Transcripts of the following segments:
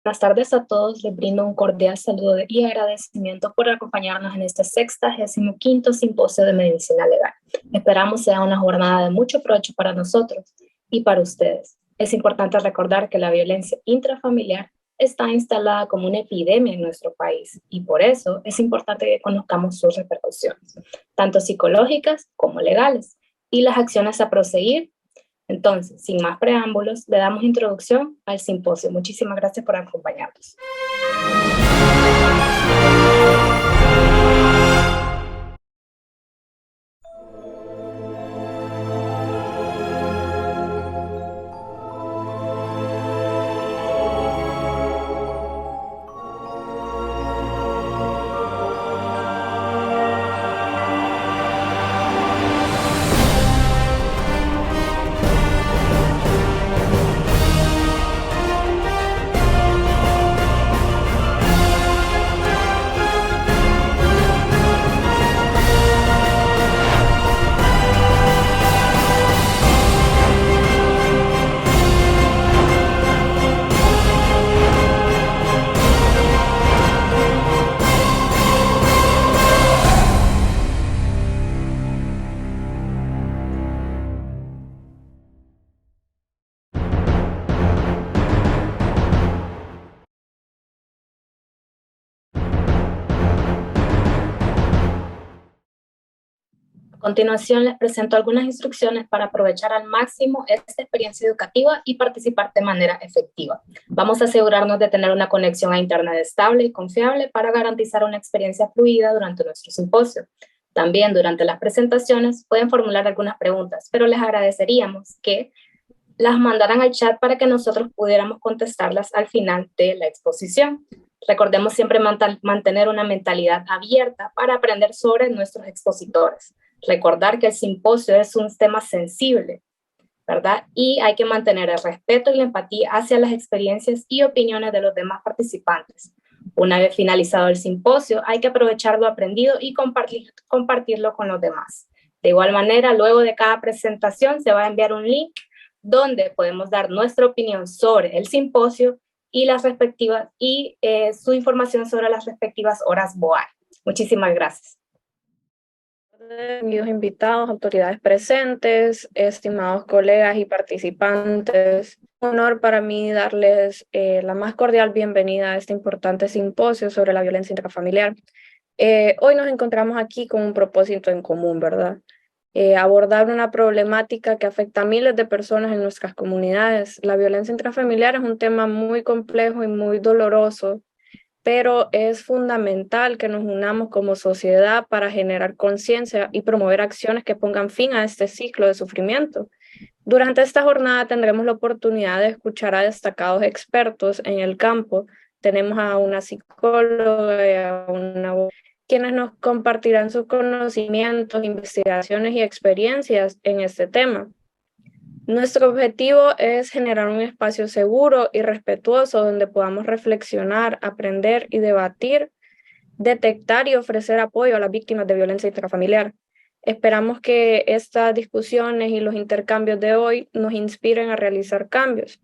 Buenas tardes a todos, les brindo un cordial saludo y agradecimiento por acompañarnos en este 65º Simposio de Medicina Legal. Esperamos sea una jornada de mucho provecho para nosotros y para ustedes. Es importante recordar que la violencia intrafamiliar está instalada como una epidemia en nuestro país y por eso es importante que conozcamos sus repercusiones, tanto psicológicas como legales, y las acciones a proseguir. Entonces, sin más preámbulos, le damos introducción al simposio. Muchísimas gracias por acompañarnos. A continuación, les presento algunas instrucciones para aprovechar al máximo esta experiencia educativa y participar de manera efectiva. Vamos a asegurarnos de tener una conexión a Internet estable y confiable para garantizar una experiencia fluida durante nuestro simposio. También durante las presentaciones pueden formular algunas preguntas, pero les agradeceríamos que las mandaran al chat para que nosotros pudiéramos contestarlas al final de la exposición. Recordemos siempre mantener una mentalidad abierta para aprender sobre nuestros expositores. Recordar que el simposio es un tema sensible, ¿verdad? Y hay que mantener el respeto y la empatía hacia las experiencias y opiniones de los demás participantes. Una vez finalizado el simposio, hay que aprovechar lo aprendido y compartirlo con los demás. De igual manera, luego de cada presentación se va a enviar un link donde podemos dar nuestra opinión sobre el simposio y las respectivas su información sobre las respectivas horas BOAR. Muchísimas gracias. Amigos invitados, autoridades presentes, estimados colegas y participantes, un honor para mí darles la más cordial bienvenida a este importante simposio sobre la violencia intrafamiliar. Hoy nos encontramos aquí con un propósito en común, ¿verdad? Abordar una problemática que afecta a miles de personas en nuestras comunidades. La violencia intrafamiliar es un tema muy complejo y muy doloroso, pero es fundamental que nos unamos como sociedad para generar conciencia y promover acciones que pongan fin a este ciclo de sufrimiento. Durante esta jornada tendremos la oportunidad de escuchar a destacados expertos en el campo. Tenemos a una psicóloga y a una quienes nos compartirán sus conocimientos, investigaciones y experiencias en este tema. Nuestro objetivo es generar un espacio seguro y respetuoso donde podamos reflexionar, aprender y debatir, detectar y ofrecer apoyo a las víctimas de violencia intrafamiliar. Esperamos que estas discusiones y los intercambios de hoy nos inspiren a realizar cambios.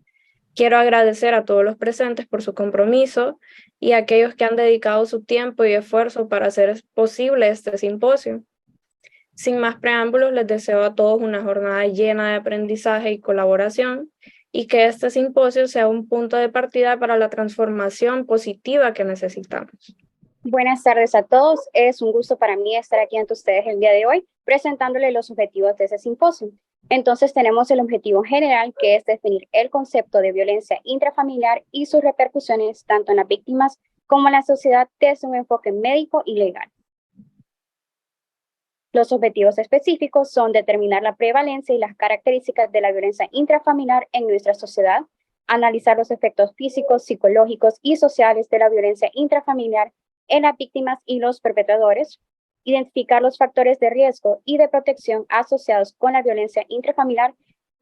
Quiero agradecer a todos los presentes por su compromiso y a aquellos que han dedicado su tiempo y esfuerzo para hacer posible este simposio. Sin más preámbulos, les deseo a todos una jornada llena de aprendizaje y colaboración y que este simposio sea un punto de partida para la transformación positiva que necesitamos. Buenas tardes a todos. Es un gusto para mí estar aquí ante ustedes el día de hoy presentándoles los objetivos de ese simposio. Entonces tenemos el objetivo general, que es definir el concepto de violencia intrafamiliar y sus repercusiones tanto en las víctimas como en la sociedad desde un enfoque médico y legal. Los objetivos específicos son determinar la prevalencia y las características de la violencia intrafamiliar en nuestra sociedad, analizar los efectos físicos, psicológicos y sociales de la violencia intrafamiliar en las víctimas y los perpetradores, identificar los factores de riesgo y de protección asociados con la violencia intrafamiliar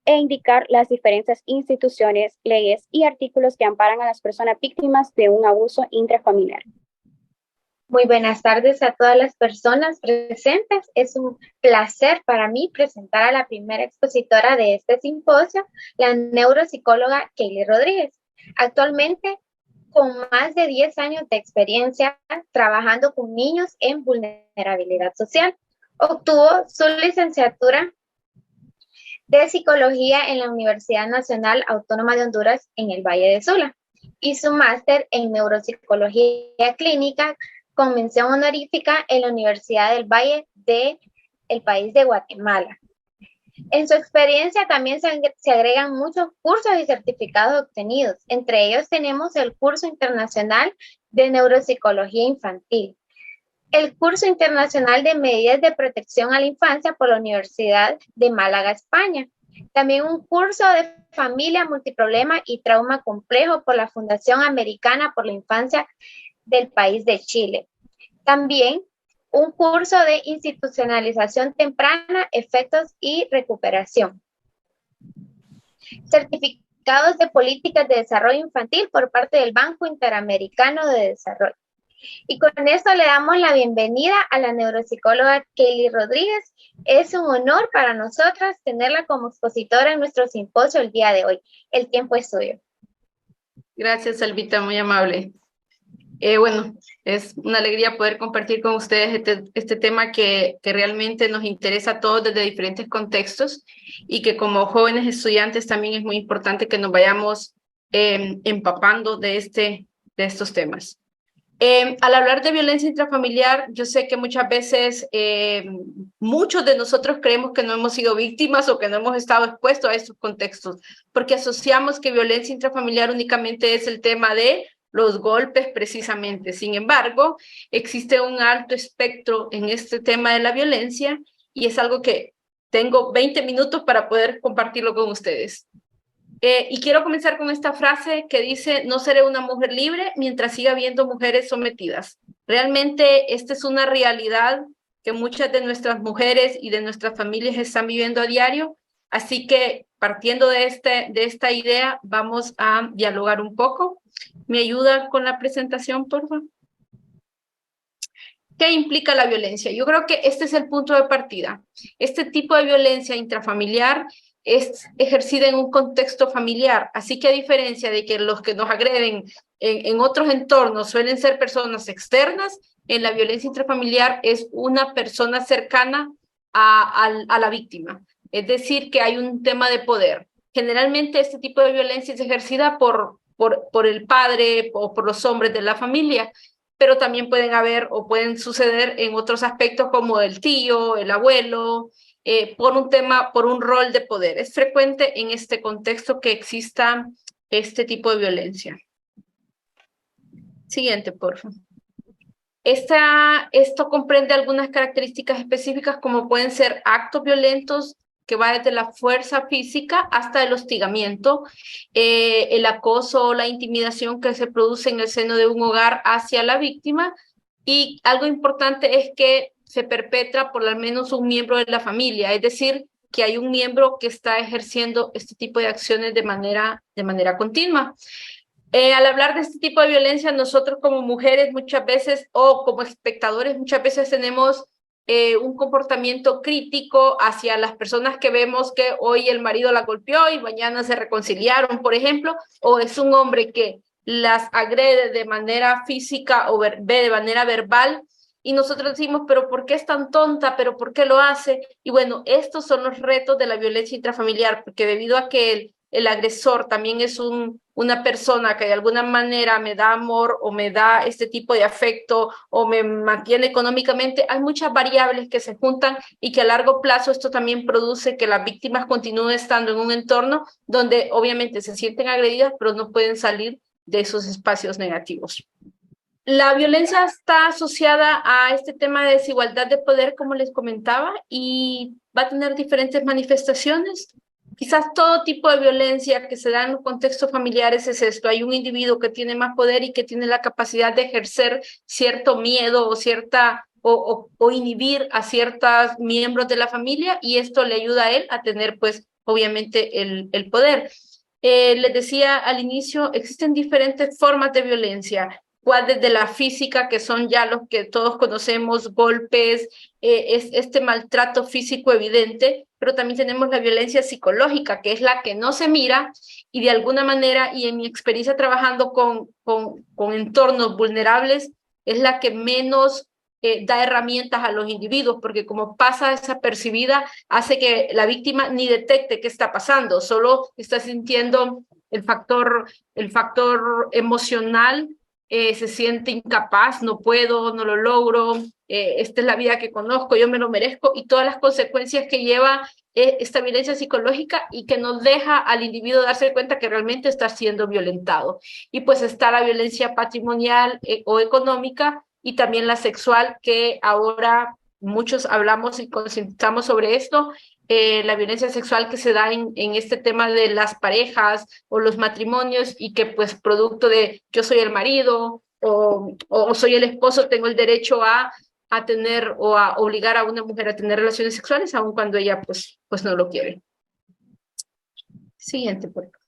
e indicar las diferentes instituciones, leyes y artículos que amparan a las personas víctimas de un abuso intrafamiliar. Muy buenas tardes a todas las personas presentes. Es un placer para mí presentar a la primera expositora de este simposio, la neuropsicóloga Keili Rodríguez. Actualmente con más de 10 años de experiencia trabajando con niños en vulnerabilidad social. Obtuvo su licenciatura de Psicología en la Universidad Nacional Autónoma de Honduras en el Valle de Sula y su máster en Neuropsicología Clínica con mención honorífica en la Universidad del Valle del país de Guatemala. En su experiencia también se agregan muchos cursos y certificados obtenidos. Entre ellos tenemos el curso internacional de neuropsicología infantil, el curso internacional de medidas de protección a la infancia por la Universidad de Málaga, España. También un curso de familia, multiproblema y trauma complejo por la Fundación Americana por la Infancia del país de Chile. También un curso de institucionalización temprana, efectos y recuperación. Certificados de políticas de desarrollo infantil por parte del Banco Interamericano de Desarrollo. Y con esto le damos la bienvenida a la neuropsicóloga Kelly Rodríguez. Es un honor para nosotras tenerla como expositora en nuestro simposio el día de hoy. El tiempo es suyo. Gracias, Albita, muy amable. Bueno, es una alegría poder compartir con ustedes este tema que realmente nos interesa a todos desde diferentes contextos y que como jóvenes estudiantes también es muy importante que nos vayamos empapando de estos temas. Al hablar de violencia intrafamiliar, yo sé que muchas veces muchos de nosotros creemos que no hemos sido víctimas o que no hemos estado expuestos a estos contextos, porque asociamos que violencia intrafamiliar únicamente es el tema de los golpes precisamente. Sin embargo, existe un alto espectro en este tema de la violencia y es algo que tengo 20 minutos para poder compartirlo con ustedes. Y quiero comenzar con esta frase que dice: no seré una mujer libre mientras siga habiendo mujeres sometidas. Realmente esta es una realidad que muchas de nuestras mujeres y de nuestras familias están viviendo a diario. Así que partiendo de esta idea, vamos a dialogar un poco. ¿Me ayuda con la presentación, por favor? ¿Qué implica la violencia? Yo creo que este es el punto de partida. Este tipo de violencia intrafamiliar es ejercida en un contexto familiar, así que a diferencia de que los que nos agreden en otros entornos suelen ser personas externas, en la violencia intrafamiliar es una persona cercana a la víctima, es decir, que hay un tema de poder. Generalmente este tipo de violencia es ejercida por el padre o por los hombres de la familia, pero también pueden haber o pueden suceder en otros aspectos como el tío, el abuelo, por un rol de poder. Es frecuente en este contexto que exista este tipo de violencia. Siguiente, por favor. Esto comprende algunas características específicas como pueden ser actos violentos que va desde la fuerza física hasta el hostigamiento, el acoso o la intimidación que se produce en el seno de un hogar hacia la víctima, y algo importante es que se perpetra por al menos un miembro de la familia, es decir, que hay un miembro que está ejerciendo este tipo de acciones de manera continua. Al hablar de este tipo de violencia, nosotros como mujeres muchas veces, o como espectadores, muchas veces tenemos un comportamiento crítico hacia las personas que vemos que hoy el marido la golpeó y mañana se reconciliaron, por ejemplo, o es un hombre que las agrede de manera física o de manera verbal, y nosotros decimos, pero ¿por qué es tan tonta? ¿Pero por qué lo hace? Y bueno, estos son los retos de la violencia intrafamiliar, porque debido a que el agresor también es una persona que de alguna manera me da amor o me da este tipo de afecto o me mantiene económicamente, hay muchas variables que se juntan y que a largo plazo esto también produce que las víctimas continúen estando en un entorno donde obviamente se sienten agredidas, pero no pueden salir de esos espacios negativos. La violencia está asociada a este tema de desigualdad de poder, como les comentaba, y va a tener diferentes manifestaciones. Quizás todo tipo de violencia que se da en los contextos familiares es esto. Hay un individuo que tiene más poder y que tiene la capacidad de ejercer cierto miedo o inhibir a ciertos miembros de la familia, y esto le ayuda a él a tener, pues, obviamente, el poder. Les decía al inicio, existen diferentes formas de violencia. cuál desde la física, que son ya los que todos conocemos, golpes, es este maltrato físico evidente, pero también tenemos la violencia psicológica, que es la que no se mira y de alguna manera, y en mi experiencia trabajando con entornos vulnerables, es la que menos da herramientas a los individuos, porque como pasa desapercibida, hace que la víctima ni detecte qué está pasando, solo está sintiendo el factor emocional, se siente incapaz, no puedo, no lo logro, esta es la vida que conozco, yo me lo merezco, y todas las consecuencias que lleva esta violencia psicológica y que nos deja al individuo darse cuenta que realmente está siendo violentado. Y pues está la violencia patrimonial o económica, y también la sexual, que ahora muchos hablamos y concientizamos sobre esto, la violencia sexual que se da en este tema de las parejas o los matrimonios, y que pues producto de yo soy el marido o soy el esposo, tengo el derecho a tener o a obligar a una mujer a tener relaciones sexuales, aun cuando ella pues no lo quiere. Siguiente, por favor.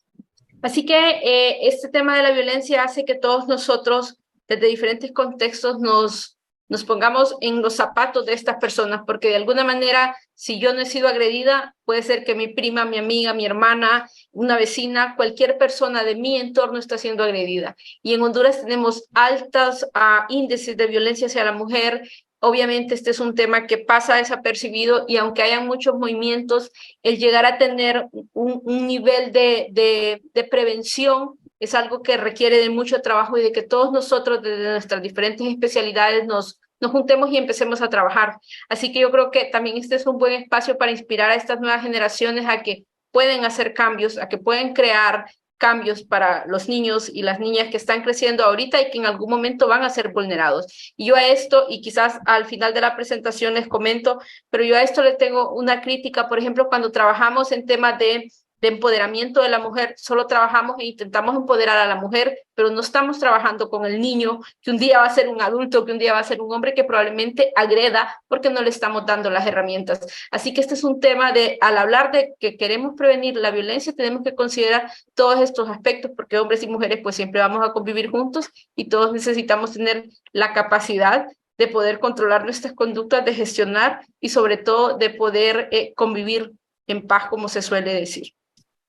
Así que este tema de la violencia hace que todos nosotros, desde diferentes contextos, nos pongamos en los zapatos de estas personas, porque de alguna manera, si yo no he sido agredida, puede ser que mi prima, mi amiga, mi hermana, una vecina, cualquier persona de mi entorno está siendo agredida. Y en Honduras tenemos altos índices de violencia hacia la mujer. Obviamente este es un tema que pasa desapercibido, y aunque hayan muchos movimientos, el llegar a tener un nivel de prevención es algo que requiere de mucho trabajo, y de que todos nosotros desde nuestras diferentes especialidades nos juntemos y empecemos a trabajar. Así que yo creo que también este es un buen espacio para inspirar a estas nuevas generaciones a que pueden hacer cambios, a que pueden crear cambios para los niños y las niñas que están creciendo ahorita y que en algún momento van a ser vulnerados. Y yo a esto, y quizás al final de la presentación les comento, pero yo a esto le tengo una crítica. Por ejemplo, cuando trabajamos en temas de empoderamiento de la mujer, solo trabajamos e intentamos empoderar a la mujer, pero no estamos trabajando con el niño, que un día va a ser un adulto, que un día va a ser un hombre que probablemente agreda porque no le estamos dando las herramientas. Así que este es un tema de, al hablar de que queremos prevenir la violencia, tenemos que considerar todos estos aspectos, porque hombres y mujeres pues siempre vamos a convivir juntos, y todos necesitamos tener la capacidad de poder controlar nuestras conductas, de gestionar y sobre todo de poder convivir en paz, como se suele decir.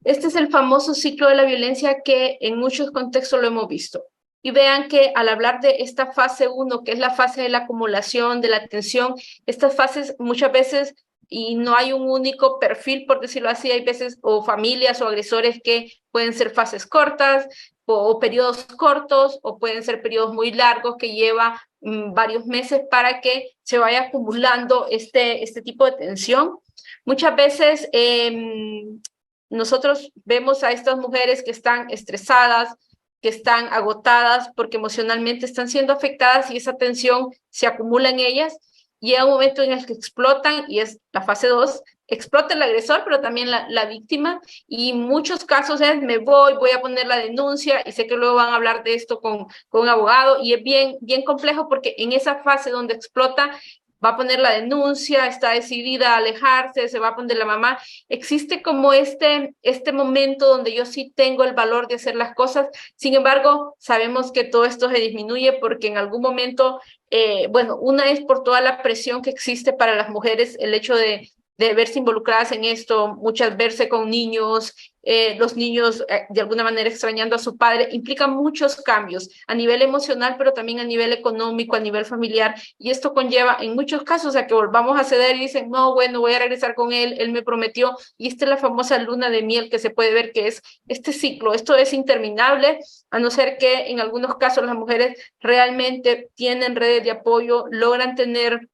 Este es el famoso ciclo de la violencia que en muchos contextos lo hemos visto. Y vean que al hablar de esta fase 1, que es la fase de la acumulación, de la tensión, estas fases muchas veces, y no hay un único perfil, por decirlo así, hay veces o familias o agresores que pueden ser fases cortas o periodos cortos, o pueden ser periodos muy largos que lleva varios meses para que se vaya acumulando este tipo de tensión. Muchas veces nosotros vemos a estas mujeres que están estresadas, que están agotadas porque emocionalmente están siendo afectadas, y esa tensión se acumula en ellas, y llega un momento en el que explotan, y es la fase 2, explota el agresor, pero también la víctima, y en muchos casos es me voy a poner la denuncia, y sé que luego van a hablar de esto con un abogado, y es bien complejo, porque en esa fase donde explota, va a poner la denuncia, está decidida a alejarse, se va a poner la mamá. Existe como este momento donde yo sí tengo el valor de hacer las cosas. Sin embargo, sabemos que todo esto se disminuye porque en algún momento, una es por toda la presión que existe para las mujeres, el hecho de verse involucradas en esto, muchas verse con niños, los niños de alguna manera extrañando a su padre, implica muchos cambios a nivel emocional, pero también a nivel económico, a nivel familiar, y esto conlleva en muchos casos a que volvamos a ceder y dicen, no, bueno, voy a regresar con él me prometió, y esta es la famosa luna de miel que se puede ver, que es este ciclo. Esto es interminable, a no ser que en algunos casos las mujeres realmente tienen redes de apoyo, logran tener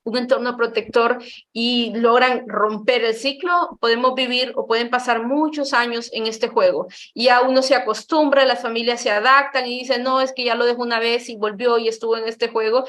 un entorno protector y logran romper el ciclo. Podemos vivir o pueden pasar muchos años en este juego. Y ya uno se acostumbra, las familias se adaptan y dicen, no, es que ya lo dejó una vez y volvió y estuvo en este juego.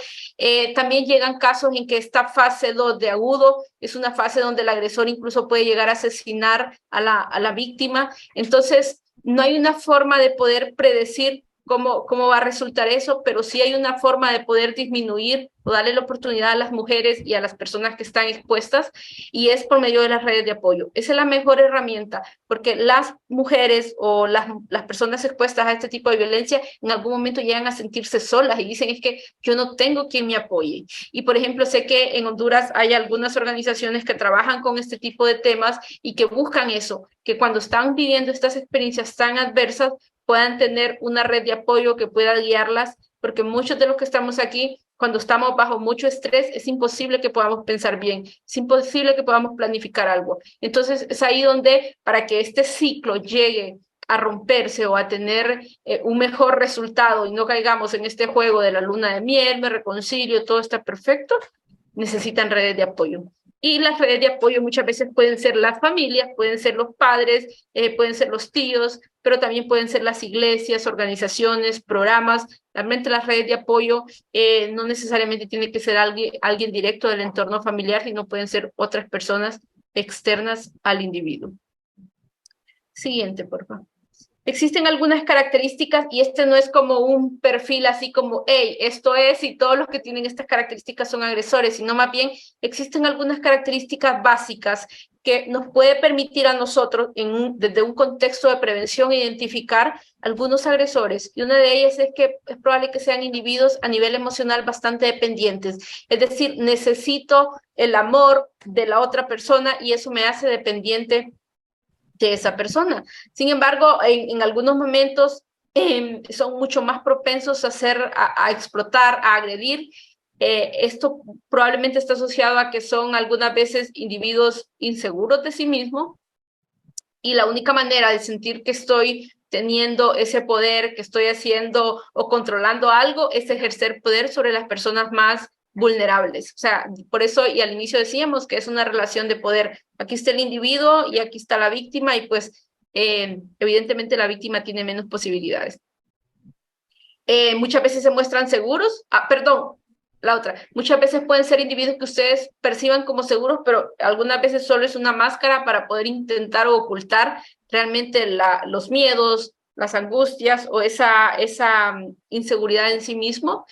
También llegan casos en que esta fase 2 de agudo es una fase donde el agresor incluso puede llegar a asesinar a la víctima. Entonces, no hay una forma de poder predecir cómo va a resultar eso, pero sí hay una forma de poder disminuir o darle la oportunidad a las mujeres y a las personas que están expuestas, y es por medio de las redes de apoyo. Esa es la mejor herramienta, porque las mujeres o las personas expuestas a este tipo de violencia en algún momento llegan a sentirse solas y dicen, es que yo no tengo quien me apoye. Y por ejemplo, sé que en Honduras hay algunas organizaciones que trabajan con este tipo de temas y que buscan eso, que cuando están viviendo estas experiencias tan adversas puedan tener una red de apoyo que pueda guiarlas, porque muchos de los que estamos aquí, cuando estamos bajo mucho estrés, es imposible que podamos pensar bien, es imposible que podamos planificar algo. Entonces, es ahí donde, para que este ciclo llegue a romperse o a tener un mejor resultado y no caigamos en este juego de la luna de miel, me reconcilio, todo está perfecto, necesitan redes de apoyo. Y las redes de apoyo muchas veces pueden ser las familias, pueden ser los padres, pueden ser los tíos, pero también pueden ser las iglesias, organizaciones, programas. Realmente las redes de apoyo no necesariamente tiene que ser alguien directo del entorno familiar, sino pueden ser otras personas externas al individuo. Siguiente, por favor. Existen algunas características, y este no es como un perfil así como, hey, esto es, y todos los que tienen estas características son agresores, sino más bien existen algunas características básicas que nos puede permitir a nosotros, desde un contexto de prevención, identificar algunos agresores. Y una de ellas es que es probable que sean individuos a nivel emocional bastante dependientes. Es decir, necesito el amor de la otra persona y eso me hace dependiente de esa persona. Sin embargo, en algunos momentos son mucho más propensos a explotar, a agredir. Esto probablemente está asociado a que son algunas veces individuos inseguros de sí mismos, y la única manera de sentir que estoy teniendo ese poder, que estoy haciendo o controlando algo, es ejercer poder sobre las personas más vulnerables. O sea, por eso, y al inicio decíamos que es una relación de poder. Aquí está el individuo y aquí está la víctima, y pues evidentemente la víctima tiene menos posibilidades. Muchas veces se muestran seguros, muchas veces pueden ser individuos que ustedes perciban como seguros, pero algunas veces solo es una máscara para poder intentar ocultar realmente los miedos, las angustias o esa inseguridad en sí mismo,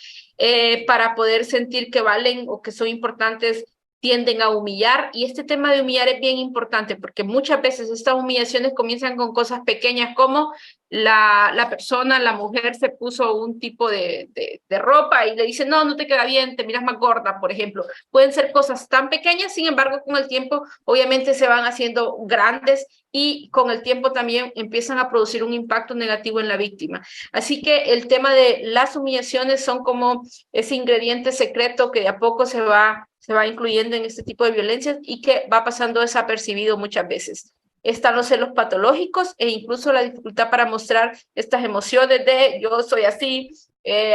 para poder sentir que valen o que son importantes. Tienden a humillar, y este tema de humillar es bien importante porque muchas veces estas humillaciones comienzan con cosas pequeñas, como la persona, la mujer se puso un tipo de ropa y le dice, no te queda bien, te miras más gorda, por ejemplo. Pueden ser cosas tan pequeñas, sin embargo, con el tiempo obviamente se van haciendo grandes, y con el tiempo también empiezan a producir un impacto negativo en la víctima. Así que el tema de las humillaciones son como ese ingrediente secreto que de a poco se va incluyendo en este tipo de violencias y que va pasando desapercibido muchas veces. Están los celos patológicos e incluso la dificultad para mostrar estas emociones de yo soy así,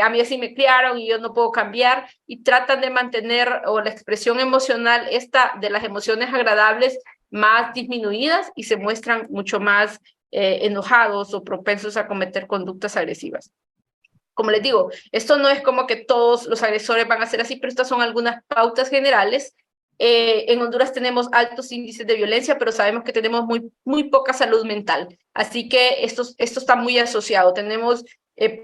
a mí así me criaron y yo no puedo cambiar, y tratan de mantener la expresión emocional de las emociones agradables más disminuidas, y se muestran mucho más enojados o propensos a cometer conductas agresivas. Como les digo, esto no es como que todos los agresores van a ser así, pero estas son algunas pautas generales. En Honduras tenemos altos índices de violencia, pero sabemos que tenemos muy poca salud mental. Así que esto está muy asociado. Tenemos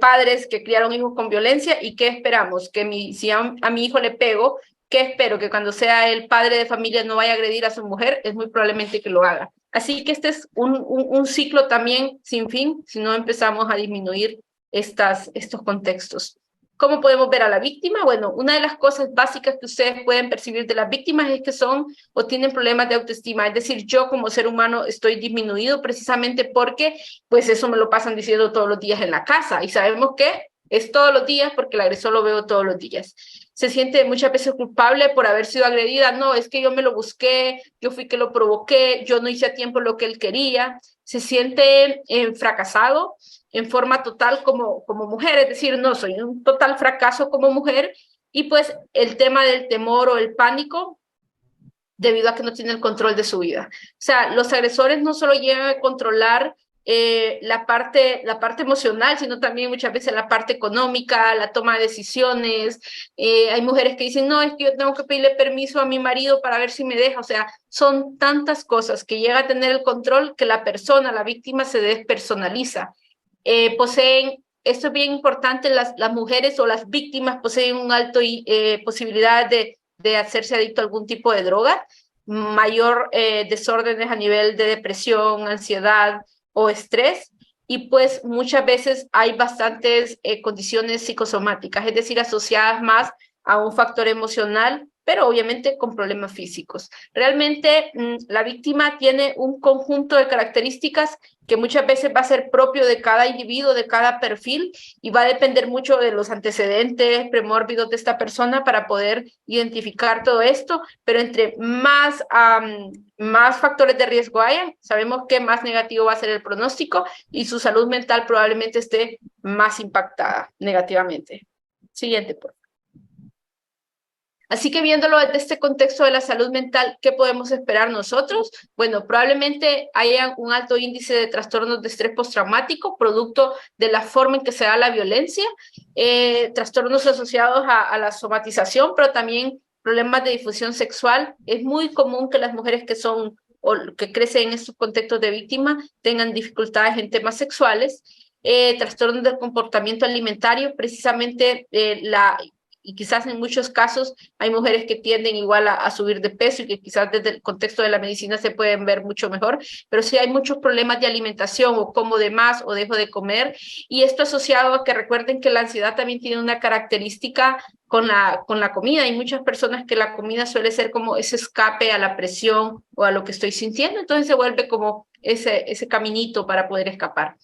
padres que criaron hijos con violencia, y ¿qué esperamos? Si a mi hijo le pego, ¿qué espero? Que cuando sea el padre de familia no vaya a agredir a su mujer. Es muy probablemente que lo haga. Así que este es un ciclo también sin fin si no empezamos a disminuir estos contextos. ¿Cómo podemos ver a la víctima? Bueno, una de las cosas básicas que ustedes pueden percibir de las víctimas es que son o tienen problemas de autoestima. Es decir, yo como ser humano estoy disminuido precisamente porque pues eso me lo pasan diciendo todos los días en la casa, y sabemos que es todos los días porque el agresor lo veo todos los días. Se siente muchas veces culpable por haber sido agredida. No, es que yo me lo busqué, yo fui que lo provoqué, yo no hice a tiempo lo que él quería. Se siente fracasado en forma total como mujer, es decir, no, soy un total fracaso como mujer, y pues el tema del temor o el pánico debido a que no tiene el control de su vida. O sea, los agresores no solo llegan a controlar la parte emocional, sino también muchas veces la parte económica, la toma de decisiones. Hay mujeres que dicen, no, es que yo tengo que pedirle permiso a mi marido para ver si me deja. O sea, son tantas cosas que llega a tener el control que la persona, la víctima, se despersonaliza. Poseen esto es bien importante, las mujeres o las víctimas poseen un alto posibilidad de hacerse adicto a algún tipo de droga, mayor desórdenes a nivel de depresión, ansiedad o estrés, y pues muchas veces hay bastantes condiciones psicosomáticas, es decir, asociadas más a un factor emocional, pero obviamente con problemas físicos. Realmente la víctima tiene un conjunto de características que muchas veces va a ser propio de cada individuo, de cada perfil, y va a depender mucho de los antecedentes premórbidos de esta persona para poder identificar todo esto, pero entre más factores de riesgo hayan, sabemos que más negativo va a ser el pronóstico y su salud mental probablemente esté más impactada negativamente. Siguiente, por favor. Así que viéndolo desde este contexto de la salud mental, ¿qué podemos esperar nosotros? Bueno, probablemente haya un alto índice de trastornos de estrés postraumático, producto de la forma en que se da la violencia, trastornos asociados a la somatización, pero también problemas de difusión sexual. Es muy común que las mujeres que son o que crecen en estos contextos de víctima tengan dificultades en temas sexuales, trastornos del comportamiento alimentario, precisamente y quizás en muchos casos hay mujeres que tienden igual a subir de peso y que quizás desde el contexto de la medicina se pueden ver mucho mejor, pero sí hay muchos problemas de alimentación o como de más o dejo de comer, y esto asociado a que recuerden que la ansiedad también tiene una característica con la comida. Hay muchas personas que la comida suele ser como ese escape a la presión o a lo que estoy sintiendo, entonces se vuelve como ese caminito para poder escapar.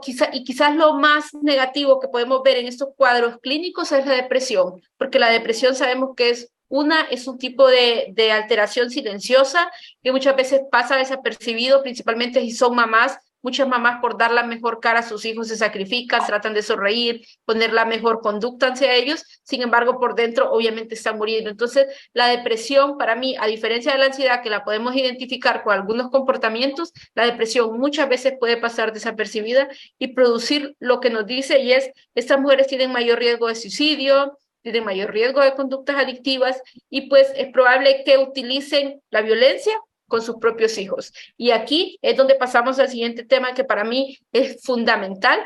Quizás lo más negativo que podemos ver en estos cuadros clínicos es la depresión, porque la depresión sabemos que es un tipo de alteración silenciosa que muchas veces pasa desapercibido, principalmente si son mamás. Muchas mamás, por dar la mejor cara a sus hijos, se sacrifican, tratan de sonreír, poner la mejor conducta hacia ellos, sin embargo, por dentro obviamente están muriendo. Entonces, la depresión, para mí, a diferencia de la ansiedad, que la podemos identificar con algunos comportamientos, la depresión muchas veces puede pasar desapercibida y producir lo que nos dice, y es, estas mujeres tienen mayor riesgo de suicidio, tienen mayor riesgo de conductas adictivas, y pues es probable que utilicen la violencia con sus propios hijos. Y aquí es donde pasamos al siguiente tema que para mí es fundamental.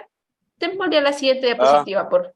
Démosle a la siguiente diapositiva, por favor.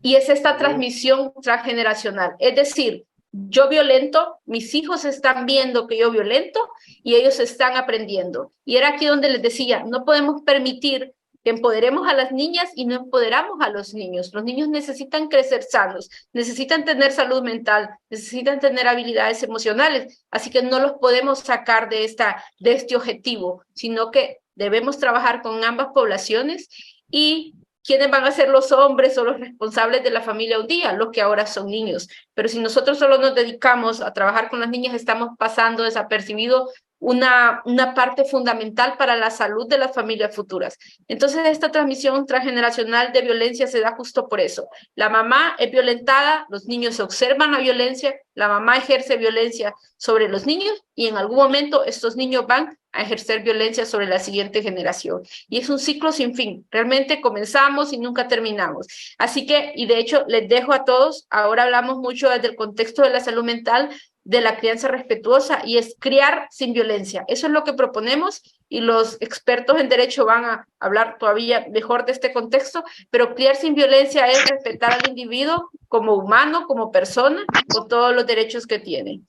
Y es esta transmisión transgeneracional. Es decir, yo violento, mis hijos están viendo que yo violento y ellos están aprendiendo. Y era aquí donde les decía, no podemos permitir que empoderemos a las niñas y no empoderamos a los niños. Los niños necesitan crecer sanos, necesitan tener salud mental, necesitan tener habilidades emocionales, así que no los podemos sacar de este objetivo, sino que debemos trabajar con ambas poblaciones. Y ¿quiénes van a ser los hombres o los responsables de la familia un día? Los que ahora son niños. Pero si nosotros solo nos dedicamos a trabajar con las niñas, estamos pasando desapercibido una parte fundamental para la salud de las familias futuras. Entonces, esta transmisión transgeneracional de violencia se da justo por eso. La mamá es violentada, los niños observan la violencia, la mamá ejerce violencia sobre los niños y en algún momento estos niños van a ejercer violencia sobre la siguiente generación. Y es un ciclo sin fin. Realmente comenzamos y nunca terminamos. Así que, y de hecho, les dejo a todos, ahora hablamos mucho desde el contexto de la salud mental, de la crianza respetuosa, y es criar sin violencia. Eso es lo que proponemos y los expertos en derecho van a hablar todavía mejor de este contexto, pero criar sin violencia es respetar al individuo como humano, como persona, con todos los derechos que tiene.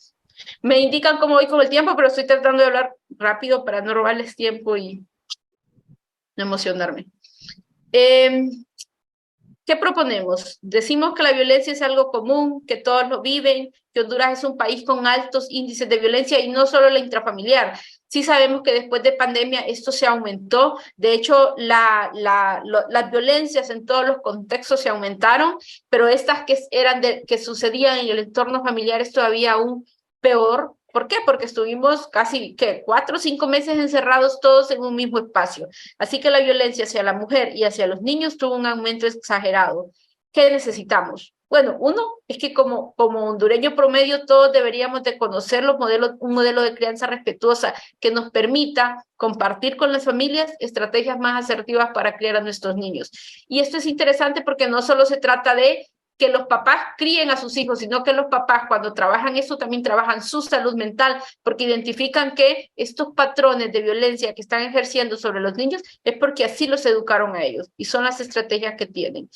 Me indican cómo voy con el tiempo, pero estoy tratando de hablar rápido para no robarles tiempo y no emocionarme. ¿Qué proponemos? Decimos que la violencia es algo común, que todos lo viven, que Honduras es un país con altos índices de violencia y no solo la intrafamiliar. Sí sabemos que después de pandemia esto se aumentó. De hecho, las violencias en todos los contextos se aumentaron, pero estas que sucedían en el entorno familiar es todavía aún peor. ¿Por qué? Porque estuvimos casi 4 o 5 meses encerrados todos en un mismo espacio. Así que la violencia hacia la mujer y hacia los niños tuvo un aumento exagerado. ¿Qué necesitamos? Bueno, uno es que como hondureño promedio todos deberíamos de conocer un modelo de crianza respetuosa que nos permita compartir con las familias estrategias más asertivas para criar a nuestros niños. Y esto es interesante porque no solo se trata de que los papás críen a sus hijos, sino que los papás cuando trabajan eso también trabajan su salud mental, porque identifican que estos patrones de violencia que están ejerciendo sobre los niños es porque así los educaron a ellos y son las estrategias que tienen.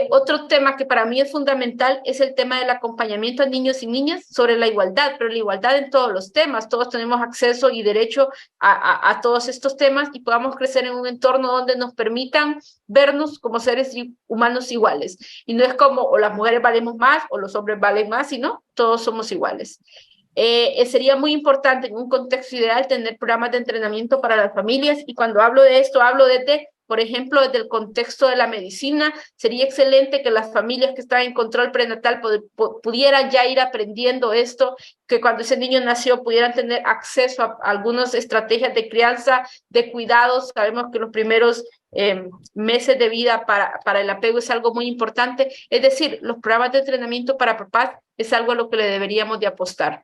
Otro tema que para mí es fundamental es el tema del acompañamiento a niños y niñas sobre la igualdad, pero la igualdad en todos los temas. Todos tenemos acceso y derecho a todos estos temas y podamos crecer en un entorno donde nos permitan vernos como seres humanos iguales. Y no es como o las mujeres valemos más o los hombres valen más, sino todos somos iguales. Sería muy importante en un contexto ideal tener programas de entrenamiento para las familias, y cuando hablo de esto hablo desde, por ejemplo, desde el contexto de la medicina. Sería excelente que las familias que están en control prenatal pudieran ya ir aprendiendo esto, que cuando ese niño nació pudieran tener acceso a algunas estrategias de crianza, de cuidados. Sabemos que los primeros meses de vida para el apego es algo muy importante. Es decir, los programas de entrenamiento para papás es algo a lo que le deberíamos de apostar.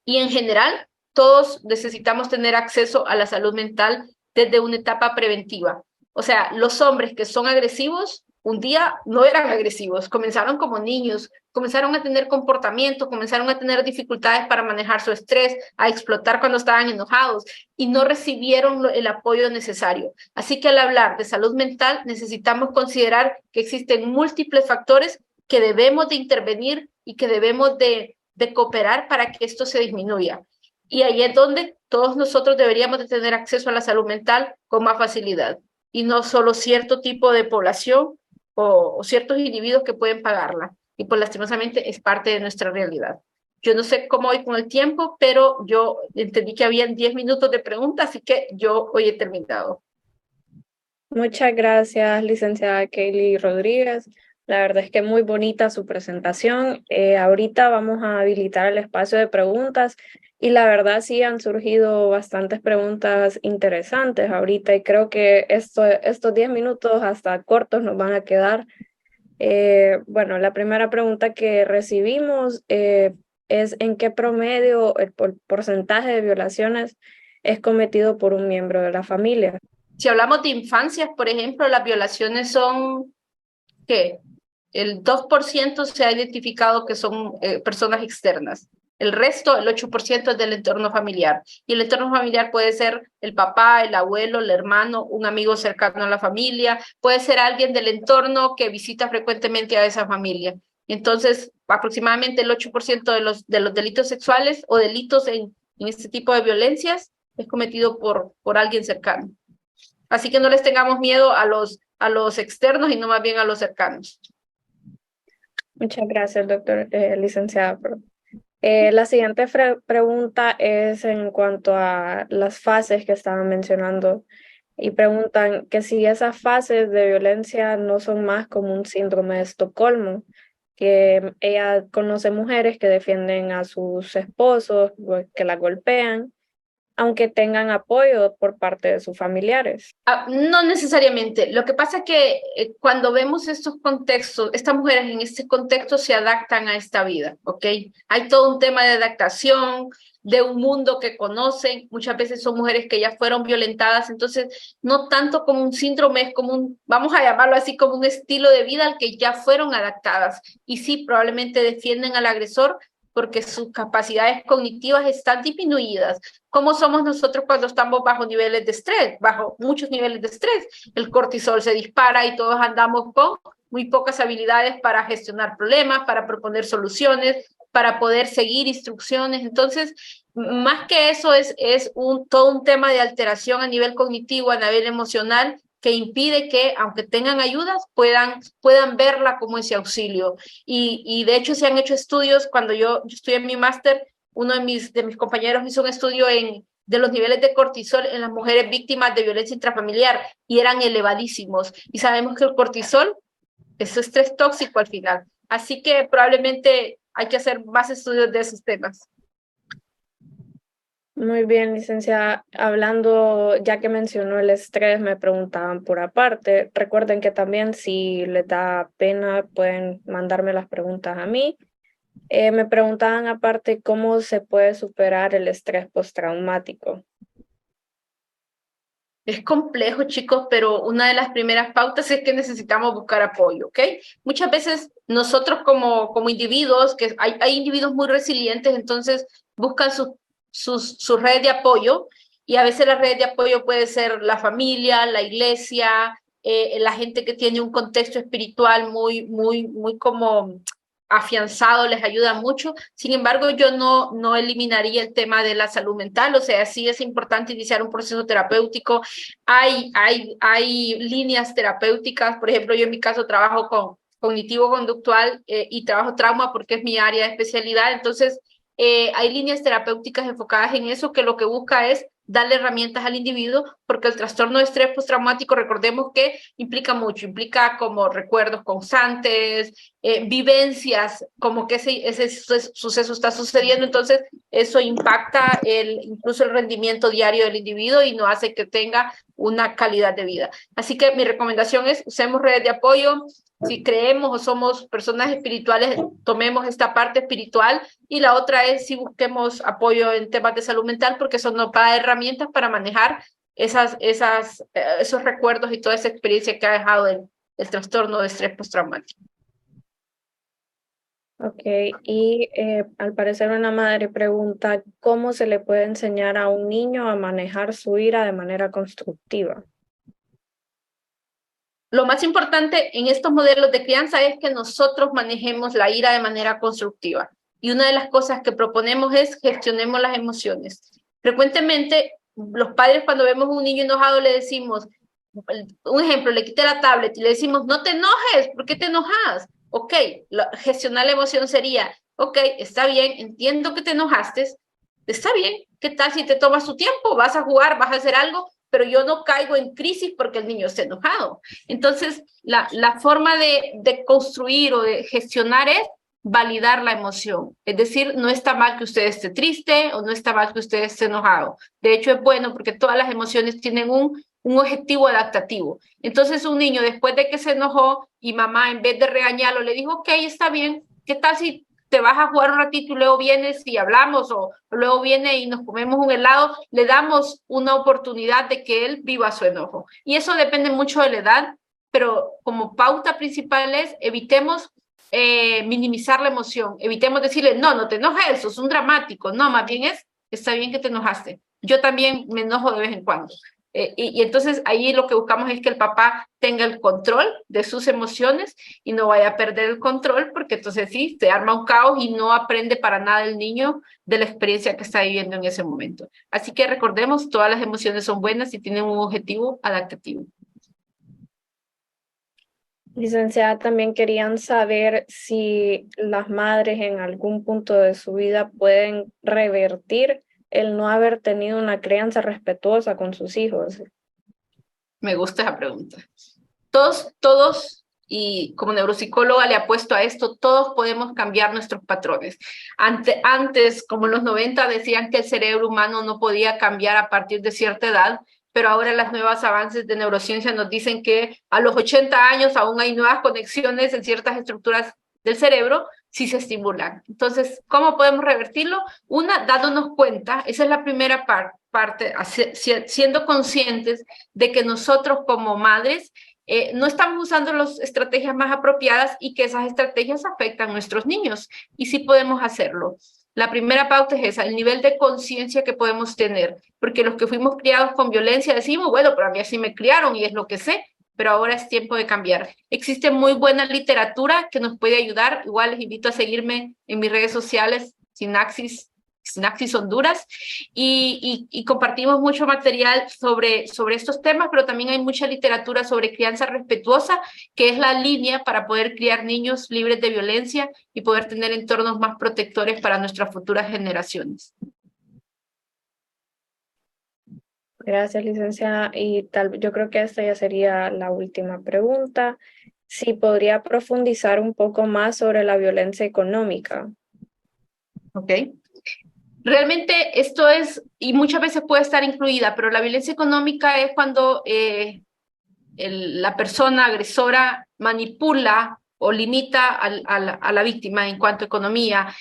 Y en general, todos necesitamos tener acceso a la salud mental desde una etapa preventiva. O sea, los hombres que son agresivos, un día no eran agresivos, comenzaron como niños, comenzaron a tener comportamientos, comenzaron a tener dificultades para manejar su estrés, a explotar cuando estaban enojados y no recibieron el apoyo necesario. Así que al hablar de salud mental necesitamos considerar que existen múltiples factores que debemos de intervenir y que debemos de cooperar para que esto se disminuya. Y ahí es donde todos nosotros deberíamos de tener acceso a la salud mental con más facilidad, y no solo cierto tipo de población o ciertos individuos que pueden pagarla. Y pues lastimosamente es parte de nuestra realidad. Yo no sé cómo voy con el tiempo, pero yo entendí que habían 10 minutos de preguntas, así que yo hoy he terminado. Muchas gracias, licenciada Keili Rodríguez. La verdad es que muy bonita su presentación. Ahorita vamos a habilitar el espacio de preguntas y la verdad sí han surgido bastantes preguntas interesantes ahorita, y creo que estos 10 minutos hasta cortos nos van a quedar. Bueno, la primera pregunta que recibimos es ¿en qué promedio el porcentaje de violaciones es cometido por un miembro de la familia? Si hablamos de infancias, por ejemplo, las violaciones son, ¿qué? El 2% se ha identificado que son personas externas. El resto, el 8%, es del entorno familiar. Y el entorno familiar puede ser el papá, el abuelo, el hermano, un amigo cercano a la familia, puede ser alguien del entorno que visita frecuentemente a esa familia. Entonces, aproximadamente el 8% de los delitos sexuales o delitos en este tipo de violencias es cometido por alguien cercano. Así que no les tengamos miedo a los externos y no más bien a los cercanos. Muchas gracias, licenciada. La siguiente pregunta es en cuanto a las fases que estaban mencionando, y preguntan que si esas fases de violencia no son más como un síndrome de Estocolmo, que ella conoce mujeres que defienden a sus esposos, que las golpean, aunque tengan apoyo por parte de sus familiares. No necesariamente. Lo que pasa es que cuando vemos estos contextos, estas mujeres en este contexto se adaptan a esta vida, ¿ok? Hay todo un tema de adaptación, de un mundo que conocen. Muchas veces son mujeres que ya fueron violentadas, entonces no tanto como un síndrome, es como un, vamos a llamarlo así, como un estilo de vida al que ya fueron adaptadas. Y sí, probablemente defienden al agresor porque sus capacidades cognitivas están disminuidas. ¿Cómo somos nosotros cuando estamos bajo niveles de estrés, bajo muchos niveles de estrés? El cortisol se dispara y todos andamos con muy pocas habilidades para gestionar problemas, para proponer soluciones, para poder seguir instrucciones. Entonces, más que eso es todo un tema de alteración a nivel cognitivo, a nivel emocional, que impide que, aunque tengan ayudas, puedan verla como ese auxilio. Y de hecho se han hecho estudios. Cuando yo estudié en mi máster, uno de mis compañeros hizo un estudio de los niveles de cortisol en las mujeres víctimas de violencia intrafamiliar, y eran elevadísimos. Y sabemos que el cortisol es estrés tóxico al final. Así que probablemente hay que hacer más estudios de esos temas. Muy bien, licenciada. Hablando, ya que mencionó el estrés, me preguntaban por aparte. Recuerden que también si les da pena pueden mandarme las preguntas a mí. Me preguntaban aparte cómo se puede superar el estrés postraumático. Es complejo, chicos, pero una de las primeras pautas es que necesitamos buscar apoyo, ¿ok? Muchas veces nosotros como individuos, que hay individuos muy resilientes, entonces buscan su red de apoyo, y a veces la red de apoyo puede ser la familia, la iglesia, la gente que tiene un contexto espiritual muy como afianzado, les ayuda mucho. Sin embargo, yo no eliminaría el tema de la salud mental, o sea, sí es importante iniciar un proceso terapéutico. Hay líneas terapéuticas, por ejemplo, yo en mi caso trabajo con cognitivo-conductual y trabajo trauma porque es mi área de especialidad, entonces hay líneas terapéuticas enfocadas en eso, que lo que busca es darle herramientas al individuo, porque el trastorno de estrés postraumático, recordemos que implica mucho, implica como recuerdos constantes, vivencias, como que ese suceso está sucediendo, entonces eso impacta incluso el rendimiento diario del individuo y no hace que tenga una calidad de vida. Así que mi recomendación es, usemos redes de apoyo. Si creemos o somos personas espirituales, tomemos esta parte espiritual, y la otra es si busquemos apoyo en temas de salud mental, porque eso nos da herramientas para manejar esos recuerdos y toda esa experiencia que ha dejado el trastorno de estrés postraumático. Ok, y al parecer una madre pregunta, ¿cómo se le puede enseñar a un niño a manejar su ira de manera constructiva? Lo más importante en estos modelos de crianza es que nosotros manejemos la ira de manera constructiva. Y una de las cosas que proponemos es gestionemos las emociones. Frecuentemente, los padres, cuando vemos a un niño enojado, le decimos, un ejemplo, le quité la tablet y le decimos, no te enojes, ¿por qué te enojas? Ok, gestionar la emoción sería, ok, está bien, entiendo que te enojaste, está bien, ¿qué tal si te tomas tu tiempo? Vas a jugar, vas a hacer algo, pero yo no caigo en crisis porque el niño está enojado. Entonces, la forma de construir o de gestionar es validar la emoción. Es decir, no está mal que usted esté triste o no está mal que usted esté enojado. De hecho, es bueno porque todas las emociones tienen un objetivo adaptativo. Entonces, un niño, después de que se enojó y mamá, en vez de regañarlo, le dijo, ok, está bien, ¿qué tal si te vas a jugar un ratito y luego vienes y hablamos, o luego viene y nos comemos un helado? Le damos una oportunidad de que él viva su enojo. Y eso depende mucho de la edad, pero como pauta principal es evitemos minimizar la emoción, evitemos decirle, no te enojes, eso es un dramático, no, más bien está bien que te enojaste, yo también me enojo de vez en cuando. Y entonces ahí lo que buscamos es que el papá tenga el control de sus emociones y no vaya a perder el control, porque entonces sí, se arma un caos y no aprende para nada el niño de la experiencia que está viviendo en ese momento. Así que recordemos, todas las emociones son buenas y tienen un objetivo adaptativo. Licenciada, también querían saber si las madres en algún punto de su vida pueden revertir el no haber tenido una crianza respetuosa con sus hijos. Me gusta esa pregunta. Todos, y como neuropsicóloga le apuesto a esto, todos podemos cambiar nuestros patrones. Antes, como en los 90, decían que el cerebro humano no podía cambiar a partir de cierta edad, pero ahora los nuevos avances de neurociencia nos dicen que a los 80 años aún hay nuevas conexiones en ciertas estructuras del cerebro si se estimulan. Entonces, ¿cómo podemos revertirlo? Una, dándonos cuenta, esa es la primera parte, siendo conscientes de que nosotros como madres no estamos usando las estrategias más apropiadas y que esas estrategias afectan a nuestros niños, y sí podemos hacerlo. La primera pauta es esa, el nivel de conciencia que podemos tener, porque los que fuimos criados con violencia decimos, bueno, pero a mí así me criaron y es lo que sé, pero ahora es tiempo de cambiar. Existe muy buena literatura que nos puede ayudar. Igual les invito a seguirme en mis redes sociales, Sinaxis Honduras, y compartimos mucho material sobre estos temas, pero también hay mucha literatura sobre crianza respetuosa, que es la línea para poder criar niños libres de violencia y poder tener entornos más protectores para nuestras futuras generaciones. Gracias, licenciada. Y yo creo que esta ya sería la última pregunta. Si podría profundizar un poco más sobre la violencia económica. Ok. Realmente esto es, y muchas veces puede estar incluida, pero la violencia económica es cuando la persona agresora manipula o limita a la víctima en cuanto a economía.